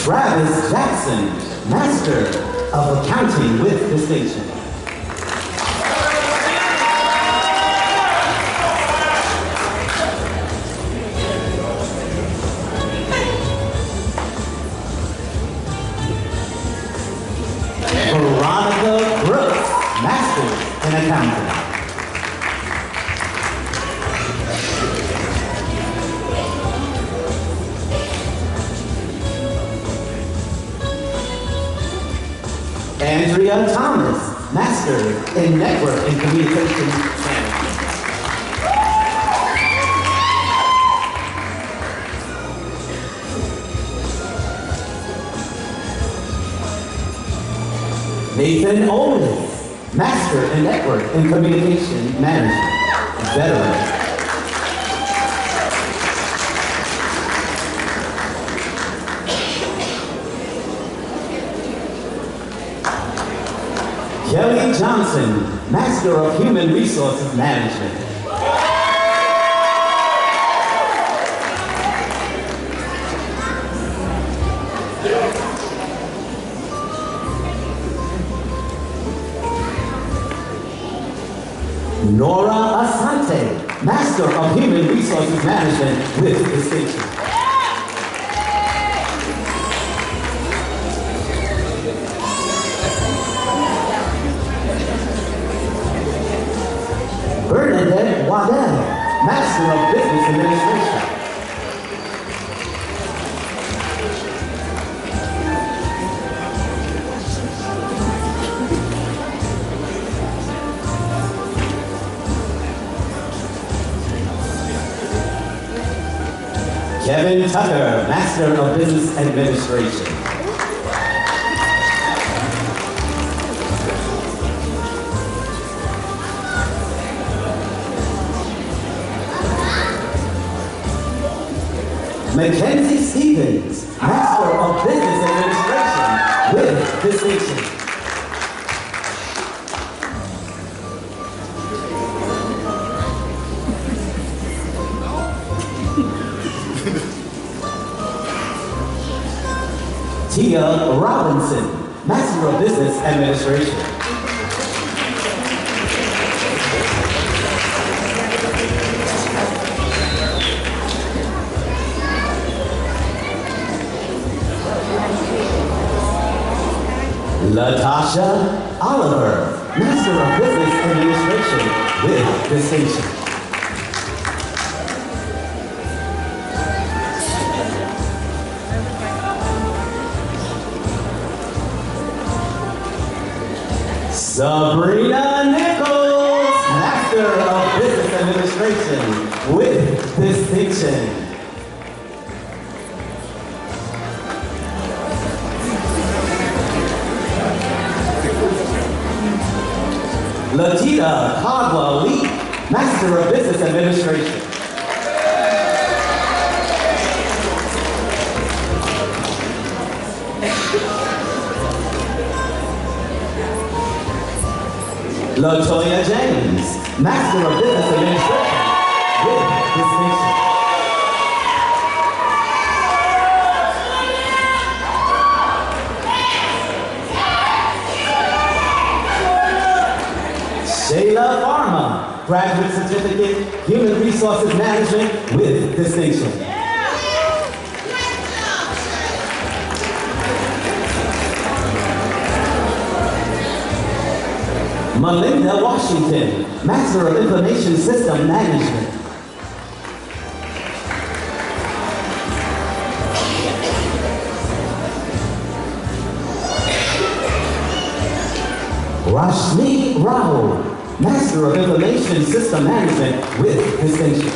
Travis Jackson, Master of Accounting with distinction. Veronica Brooks, Master in Accounting. Andrea Thomas, Master in Network and Communication Management. Nathan Owens, Master in Network and Communication Management, veteran. Kelly Johnson, Master of Human Resources Management. Nora Asante, Master of Human Resources Management with distinction. Bernadette Waddell, Master of Business Administration. Kevin Tucker, Master of Business Administration. Mackenzie Stevens, Master of Business Administration with distinction. Tia Robinson, Master of Business Administration. Latasha Oliver, Master of Business Administration with distinction. Sabrina Nichols, Master of Business Administration with distinction. Latita Caldwell Lee, Master of Business Administration. Latoya James, Master of Business Administration with distinction. Shayla Farma, Graduate Certificate, Human Resources Management with distinction. Melinda Washington, Master of Information System Management. Rashmi Rahul, Master of Information System Management with distinction.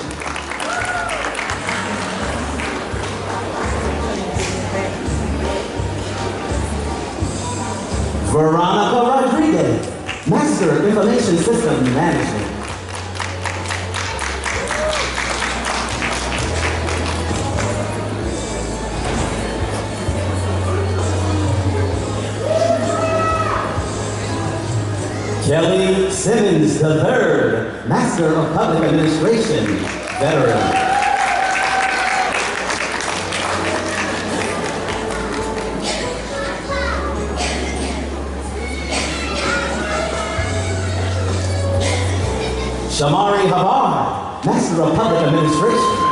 Veronica Rodriguez, Master of Information System Management. Kelly Simmons III, Master of Public Administration, veteran. Shamari Habar, Master of Public Administration.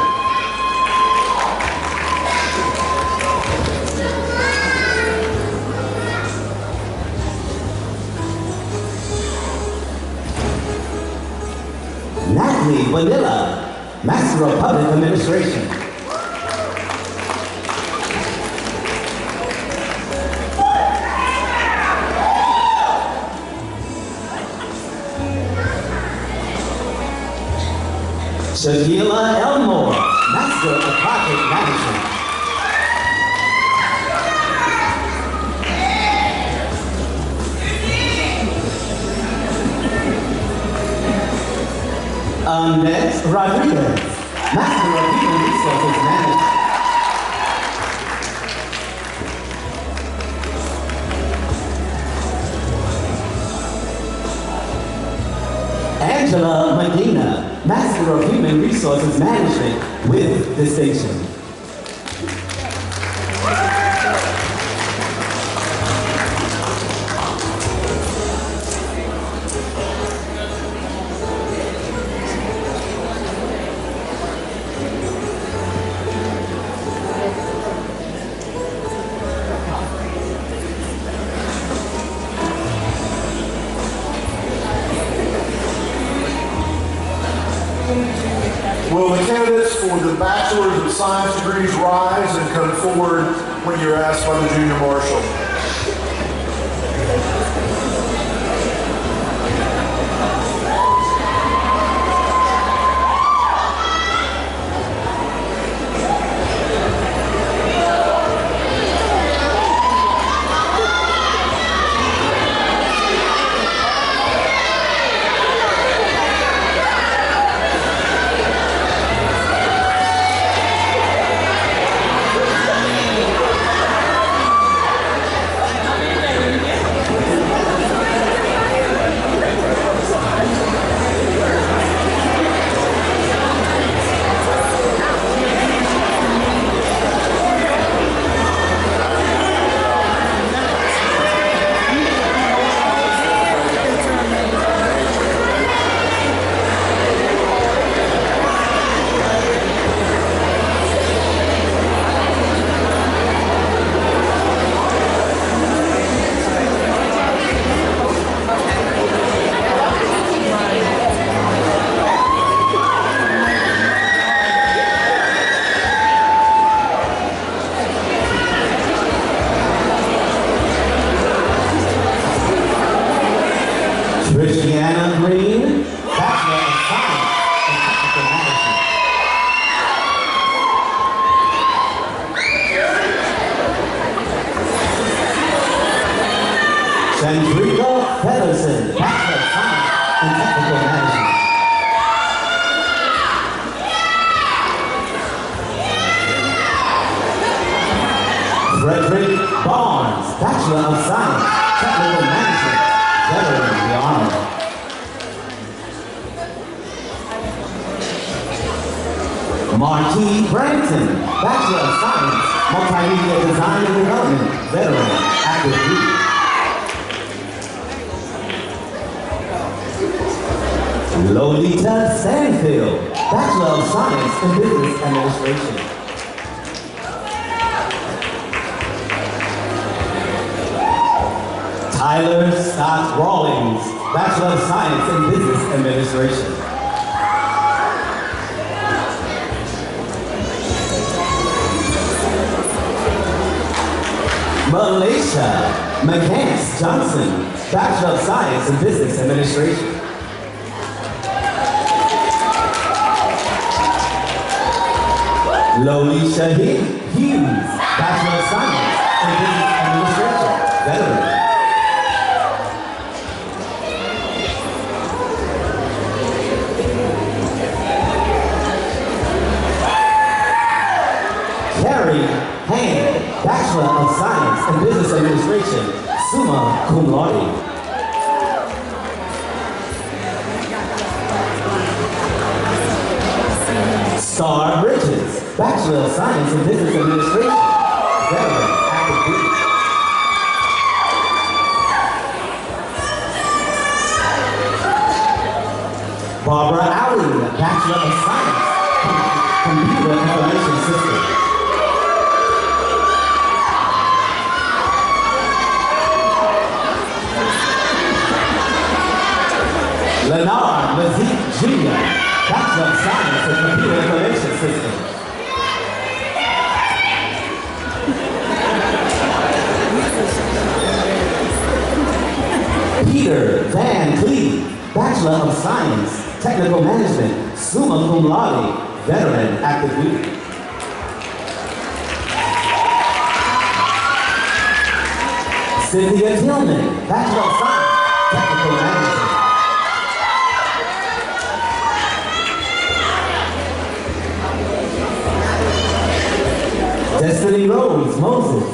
Natalie Vanilla, Master of Public Administration. Shakila Elmore, Master of Project Management. Annette Rodriguez, Master of Human Resources Management. Angela Medina, Master of Human Resources Management with distinction. Will the candidates for the Bachelor's of Science degrees rise and come forward when you're asked by the Junior Marshal? Sandrico Featherson, Bachelor of Science in Technical Management. Frederick Barnes, Bachelor of Science, Technical Management, veteran of the Army. Marquis Branton, Bachelor of Science, Multimedia Design and Development, veteran, active duty. Lolita Stanfield, Bachelor of Science in Business Administration. Tyler Scott Rawlings, Bachelor of Science in Business Administration. Malaysia McCants Johnson, Bachelor of Science in Business Administration. Lolisha Hughes, Bachelor of Science in Business Administration, veteran. Carrie Hand, Bachelor of Science in Business Administration, summa cum laude. Star Bridges, Bachelor of Science in Business Administration, veteran, active duty. Barbara Allen, Bachelor of Science, Computer Information Systems. Leonard Mazik Jr., Bachelor of Science in Computer Information Systems. Peter Van Cleve, Bachelor of Science, Technical Management, summa cum laude, veteran, active duty. Cynthia Tillman, Bachelor of Science, Technical Management. Destiny Rose Moses,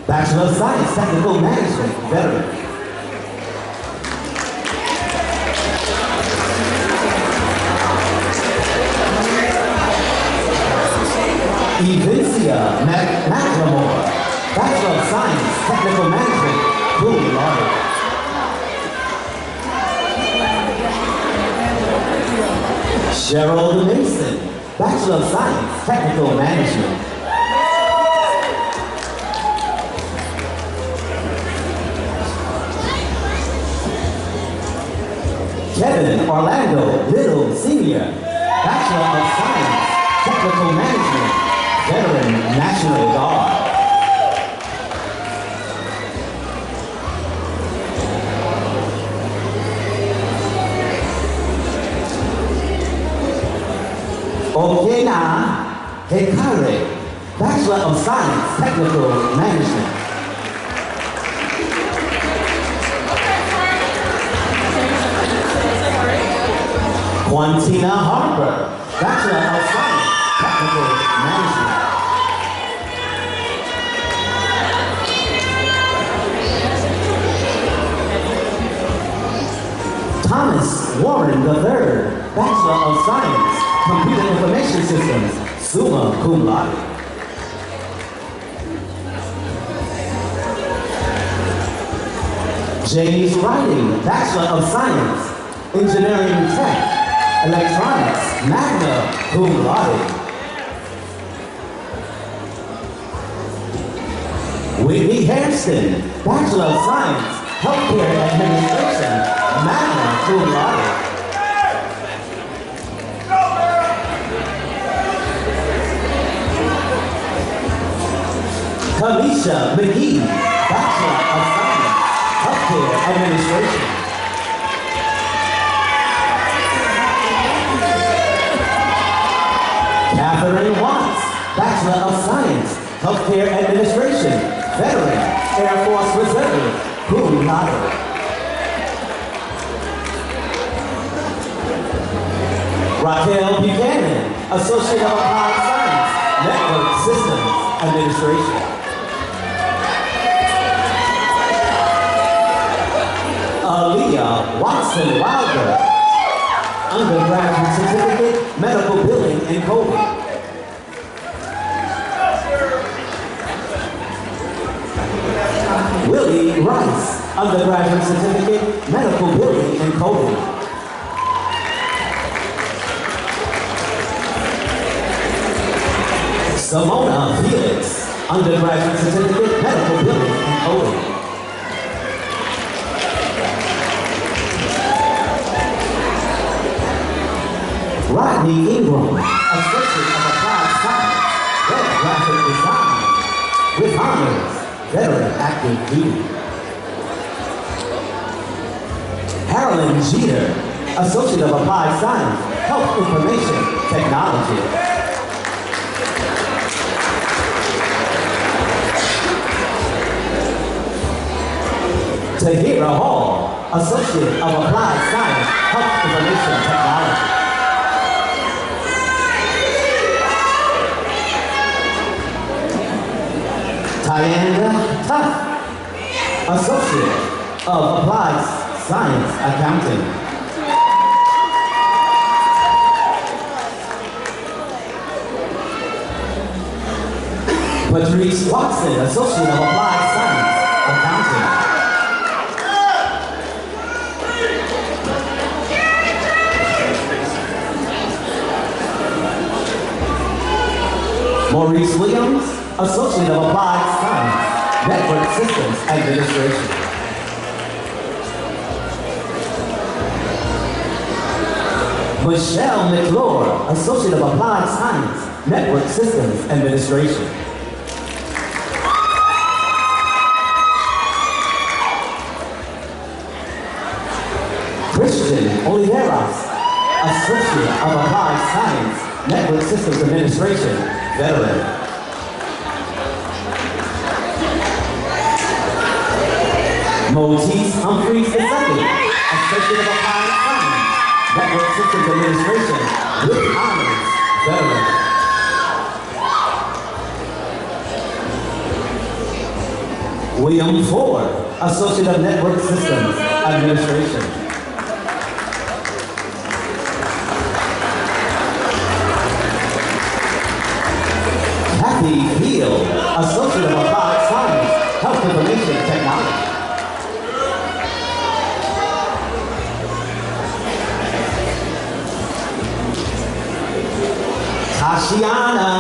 Bachelor of Science, Technical Management, veteran. Evincia McLemore, Bachelor of Science, Technical Management, cum laude. Cheryl Mason, Bachelor of Science, Technical Management. Kevin Orlando Little Sr., Bachelor of Science, Technical Management, veteran, National Guard. Okena Hekare, Bachelor of Science, Technical Management. Quantina Harper, Bachelor of Science, Technical Management. Thomas Warren III, Bachelor of Science, Computer Information Systems, summa cum laude. James Riding, Bachelor of Science, Engineering Tech, Electronics, magna cum laude. Whitney Hairston, Bachelor of Science, Healthcare Administration, magna cum laude. Kamisha McGee, Bachelor of Science, Healthcare Administration. Catherine Watts, Bachelor of Science, Healthcare Administration, veteran, Air Force Reserve, cum laude. Raquel Buchanan, Associate of Applied Science, Network Systems Administration. Aaliyah Watson Wilder, Undergraduate Certificate, Medical Billing and Coding. Willie Rice, Undergraduate Certificate, Medical Billing and Coding. Simona Felix, Undergraduate Certificate, Medical Billing and Coding. Rodney Ingram, Associate of Applied Science, Web Graphic Design, with honors, Veteran Active Duty. Carolyn Jeter, Associate of Applied Science, Health Information Technology. Tahira Hall, Associate of Applied Science, Health Information Technology. Diana Tuff, Associate of Applied Science Accounting. Patrice Watson, Associate of Applied Science Accounting. Maurice Williams, Associate of Applied Science, Network Systems Administration. Michelle McClure, Associate of Applied Science, Network Systems Administration. Christian Oliveras, Associate of Applied Science, Network Systems Administration, Veteran. Motis Humphreys II, Associate of Applied Science, Network Systems Administration, with honors, Veteran. William Ford, Associate of Network Systems Administration. Kathy Field, Associate of Applied Science, Health Information Technology. Tashiana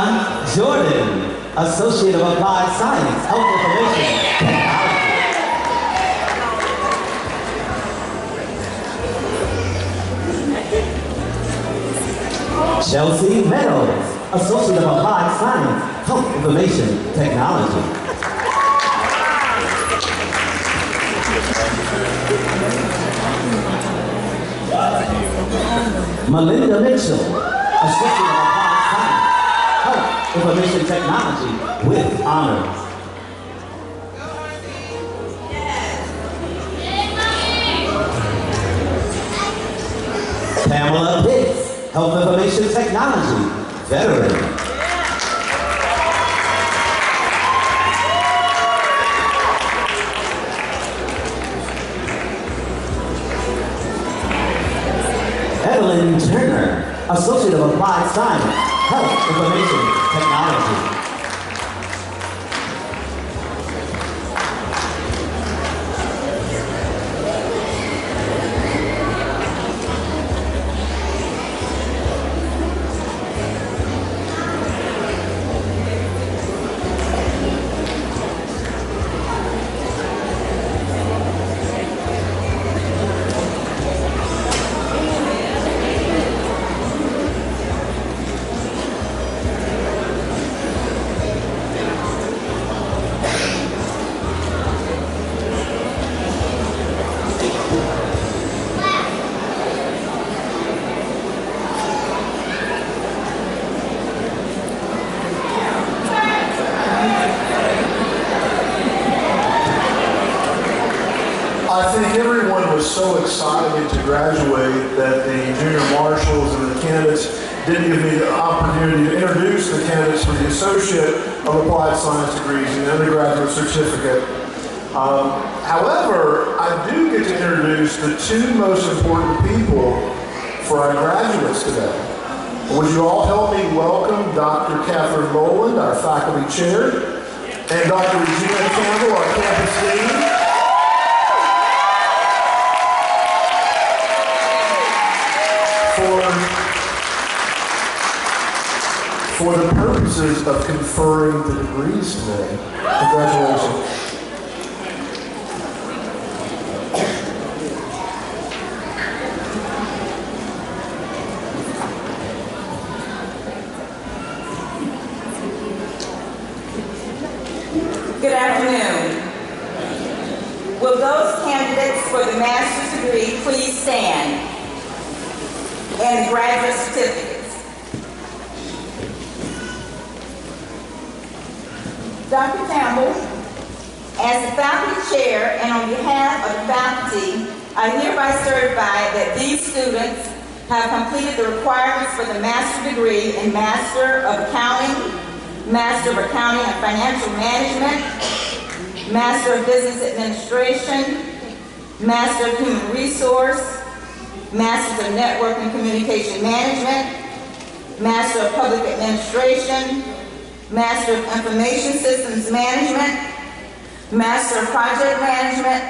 Jordan, Associate of Applied Science, Health Information Technology. Chelsea Meadows, Associate of Applied Science, Health Information Technology. Melinda Mitchell, Associate of Applied Science, Health Information Technology, with honors. Pamela Pitts, Health Information Technology, Veteran. Evelyn Turner, Associate of Applied Science, Health Information Technology. was so excited to graduate that the junior marshals and the candidates didn't give me the opportunity to introduce the candidates for the Associate of Applied Science degrees and the undergraduate certificate. However, I do get to introduce the two most important people for our graduates today. Would you all help me welcome Dr. Catherine Boland, our faculty chair, and Dr. Regina Campbell, our campus dean. For the purposes of conferring the degrees today. Congratulations. Good afternoon. Will those candidates for the master's degree please stand? And the graduate certificates. Dr. Campbell, as the faculty chair and on behalf of the faculty, I hereby certify that these students have completed the requirements for the master's degree in Master of Accounting, Master of Accounting and Financial Management, Master of Business Administration, Master of Human Resource, Master of Network and Communication Management, Master of Public Administration, Master of Information Systems Management, Master of Project Management,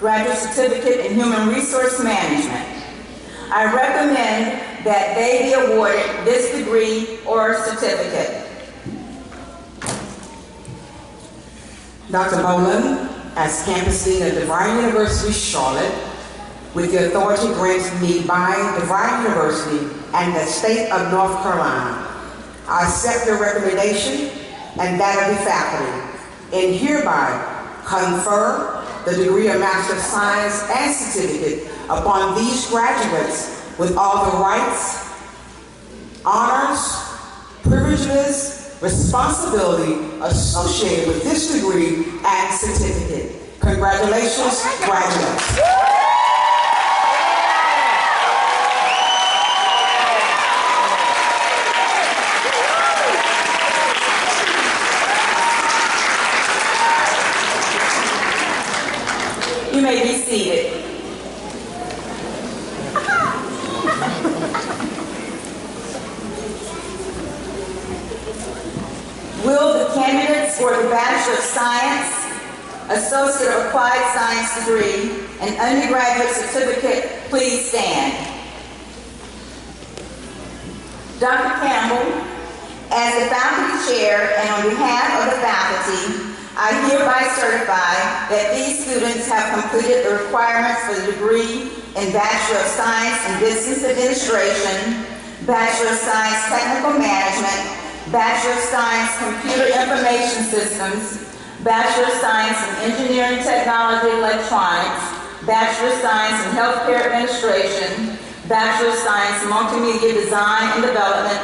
Graduate Certificate in Human Resource Management. I recommend that they be awarded this degree or certificate. Dr. Boland, as campus dean of DeVry University, Charlotte, with the authority granted me by DeVry University and the state of North Carolina, I accept your recommendation and that of the faculty, and hereby confer the degree of Master of Science and certificate upon these graduates with all the rights, honors, privileges, responsibility associated with this degree and certificate. Congratulations, graduates. You may be seated. Will the candidates for the Bachelor of Science, Associate of Applied Science degree, and undergraduate certificate please stand? Dr. Campbell, as the faculty chair and on behalf of the faculty, I hereby certify that these students have completed the requirements for the degree in Bachelor of Science in Business Administration, Bachelor of Science Technical Management, Bachelor of Science Computer Information Systems, Bachelor of Science in Engineering Technology Electronics, Bachelor of Science in Healthcare Administration, Bachelor of Science Multimedia Design and Development,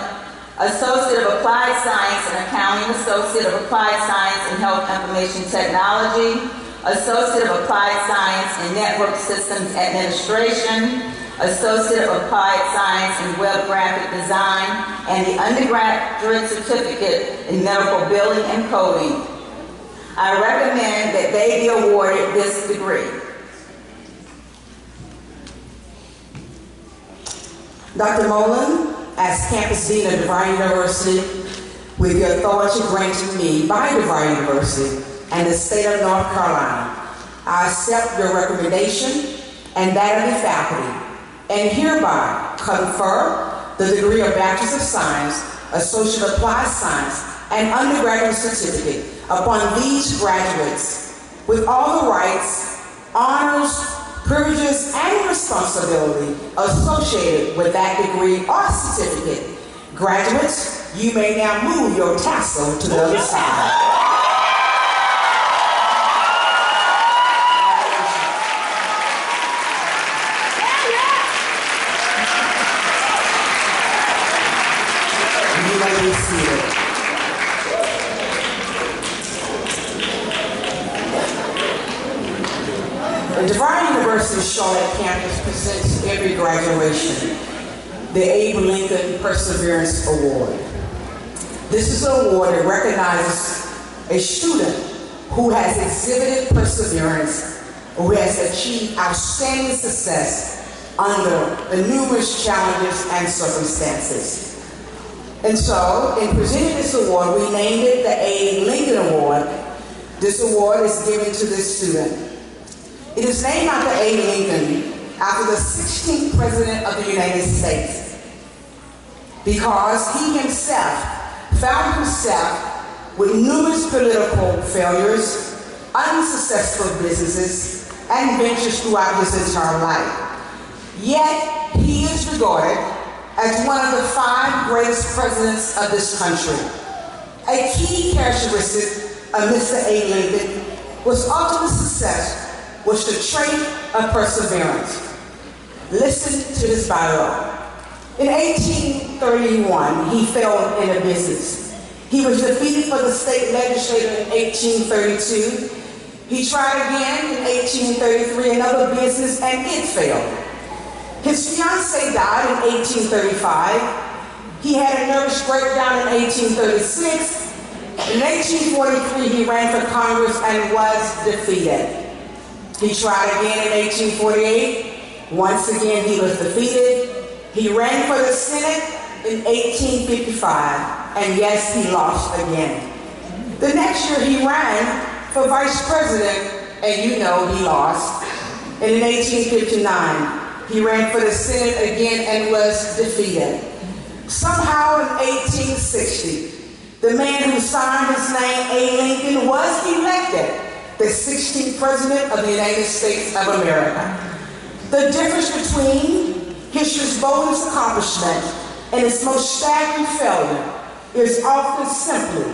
Associate of Applied Science in Accounting, Associate of Applied Science in Health Information Technology, Associate of Applied Science in Network Systems Administration, Associate of Applied Science in Web Graphic Design, and the undergraduate certificate in Medical Billing and Coding. I recommend that they be awarded this degree. Dr. Boland, as campus dean of DeVry University, with the authority granted me by DeVry University and the state of North Carolina, I accept your recommendation and that of the faculty, and hereby confer the degree of Bachelor of Science, Associate of Applied Science, and undergraduate certificate upon these graduates with all the rights, honors, privileges, and responsibility associated with that degree or certificate. Graduates, you may now move your tassel to the other side. You may be seated. The DeVry University University Charlotte campus presents every graduation the Abe Lincoln Perseverance Award. This is an award that recognizes a student who has exhibited perseverance, who has achieved outstanding success under the numerous challenges and circumstances. And so, in presenting this award, we named it the Abe Lincoln Award. This award is given to this student. It is named after Abe Lincoln, after the 16th President of the United States, because he himself found himself with numerous political failures, unsuccessful businesses, and ventures throughout his entire life. Yet, he is regarded as one of the 5 greatest presidents of this country. A key characteristic of Mr. Abe Lincoln was ultimate success was the trait of perseverance. Listen to this bio. In 1831, he failed in a business. He was defeated for the state legislature in 1832. He tried again in 1833, another business, and it failed. His fiancée died in 1835. He had a nervous breakdown in 1836. In 1843, he ran for Congress and was defeated. He tried again in 1848. Once again, he was defeated. He ran for the Senate in 1855, and yes, he lost again. The next year, he ran for vice president, and you know he lost. And in 1859, he ran for the Senate again and was defeated. Somehow in 1860, the man who signed his name, Abe Lincoln, was elected the 16th President of the United States of America. The difference between history's boldest accomplishment and its most staggering failure is often simply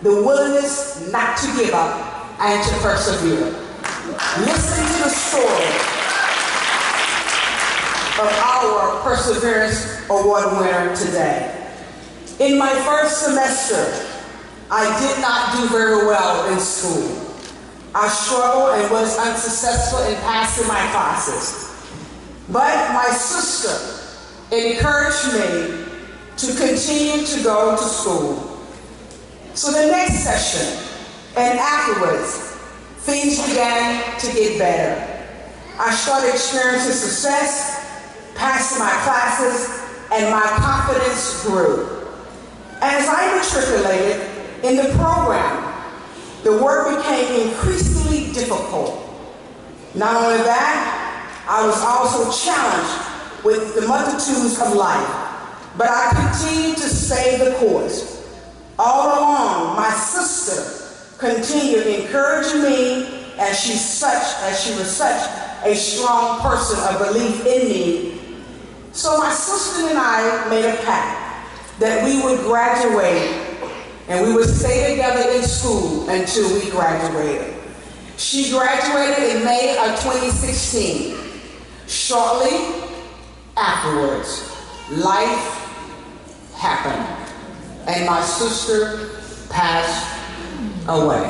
the willingness not to give up and to persevere. Listen to the story of our Perseverance Award winner today. In my first semester, I did not do very well in school. I struggled and was unsuccessful in passing my classes. But my sister encouraged me to continue to go to school. So the next session and afterwards, things began to get better. I started experiencing success, passing my classes, and my confidence grew. As I matriculated in the program, the work became increasingly difficult. Not only that, I was also challenged with the multitudes of life, but I continued to stay the course. All along, my sister continued encouraging me as she was such a strong person of belief in me. So my sister and I made a pact that we would graduate and we would stay together in school until we graduated. She graduated in May of 2016. Shortly afterwards, life happened, and my sister passed away.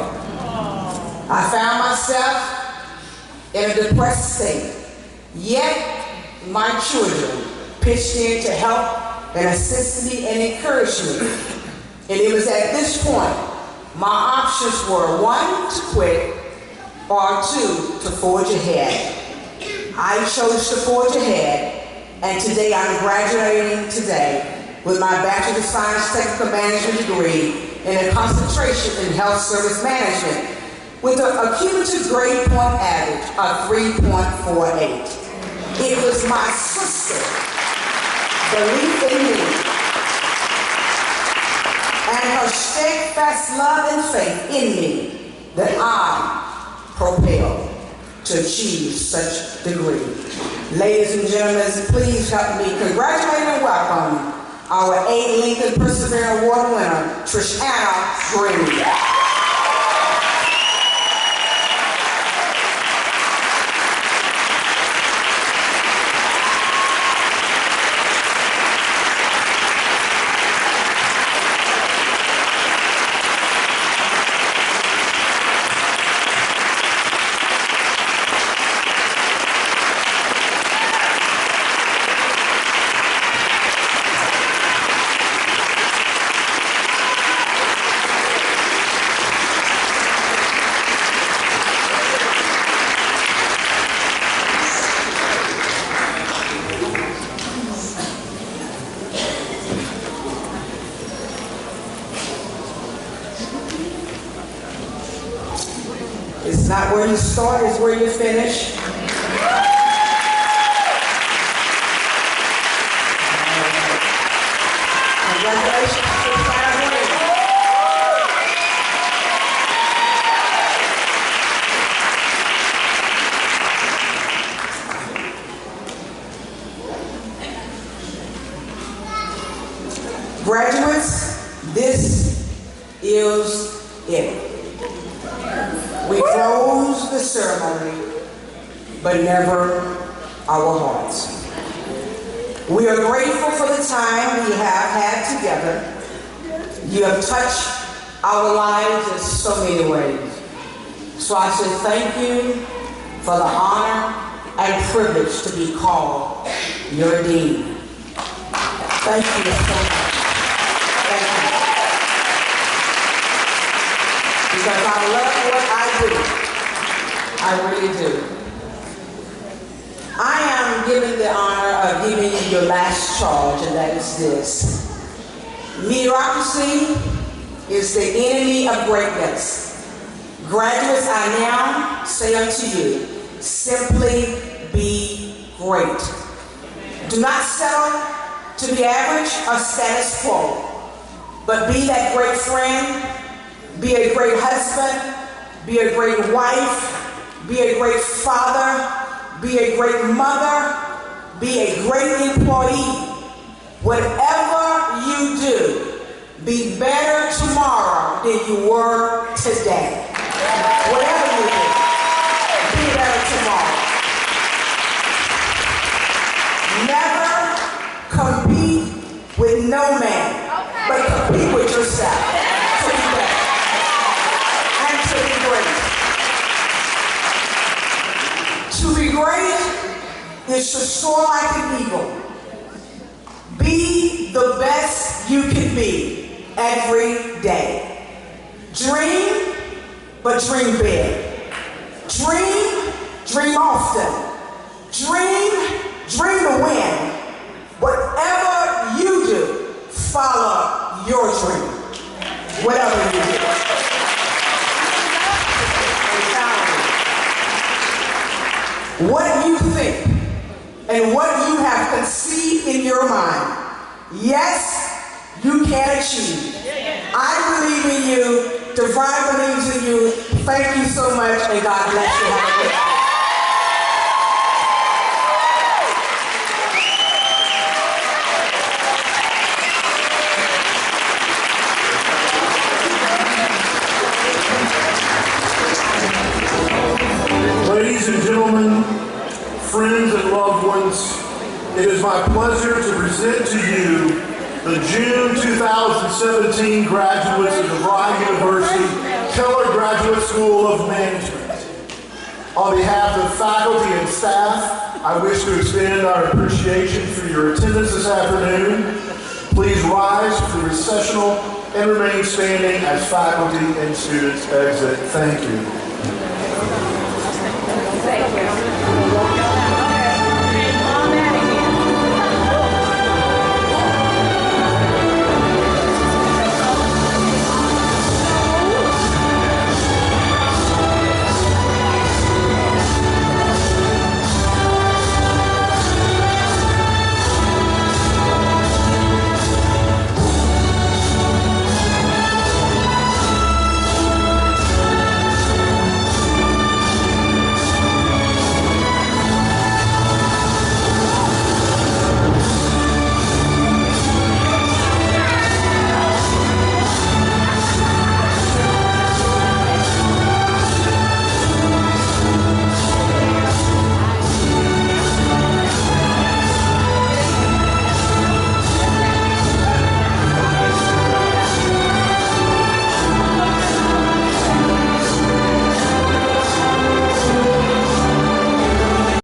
I found myself in a depressed state, yet my children pitched in to help and assist me and encourage me. And it was at this point, my options were 1, to quit, or 2, to forge ahead. I chose to forge ahead, and today I'm graduating today with my Bachelor of Science Technical Management degree and a concentration in Health Service Management with a cumulative grade point average of 3.48. It was my sister, belief in me, and her steadfast love and faith in me that I propelled to achieve such degree. Ladies and gentlemen, please help me congratulate and welcome our Abe Lincoln Perseverance Award winner, Trishana Green. It's not where you start, it's where you finish. Congratulations to the family. Graduates, this is it. We close the ceremony, but never our hearts. We are grateful for the time we have had together. You have touched our lives in so many ways. So I say thank you for the honor and privilege to be called your dean. Thank you so much. Thank you. Because I love what I really do. I am given the honor of giving you your last charge, and that is this. Mediocrity is the enemy of greatness. Graduates, I now say unto you, simply be great. Do not settle to be average or status quo, but be that great friend, be a great husband, be a great wife, be a great father, be a great mother, be a great employee. Whatever you do, be better tomorrow than you were today. Whatever you do, be better tomorrow. Never compete with no man, but compete with yourself to be better and to be great. To be great is to soar like an eagle. Be the best you can be every day. Dream, but dream big. Dream often. Dream to win. Whatever you do, follow your dream. Whatever you do. What you think and what you have conceived in your mind, yes, you can achieve. I believe in you. DeVry believes in you. Thank you so much, and God bless you. Have a good day. Ladies and gentlemen, friends and loved ones, it is my pleasure to present to you the June 2017 graduates of DeVry University Keller Graduate School of Management. On behalf of faculty and staff, I wish to extend our appreciation for your attendance this afternoon. Please rise for the recessional and remain standing as faculty and students exit. Thank you.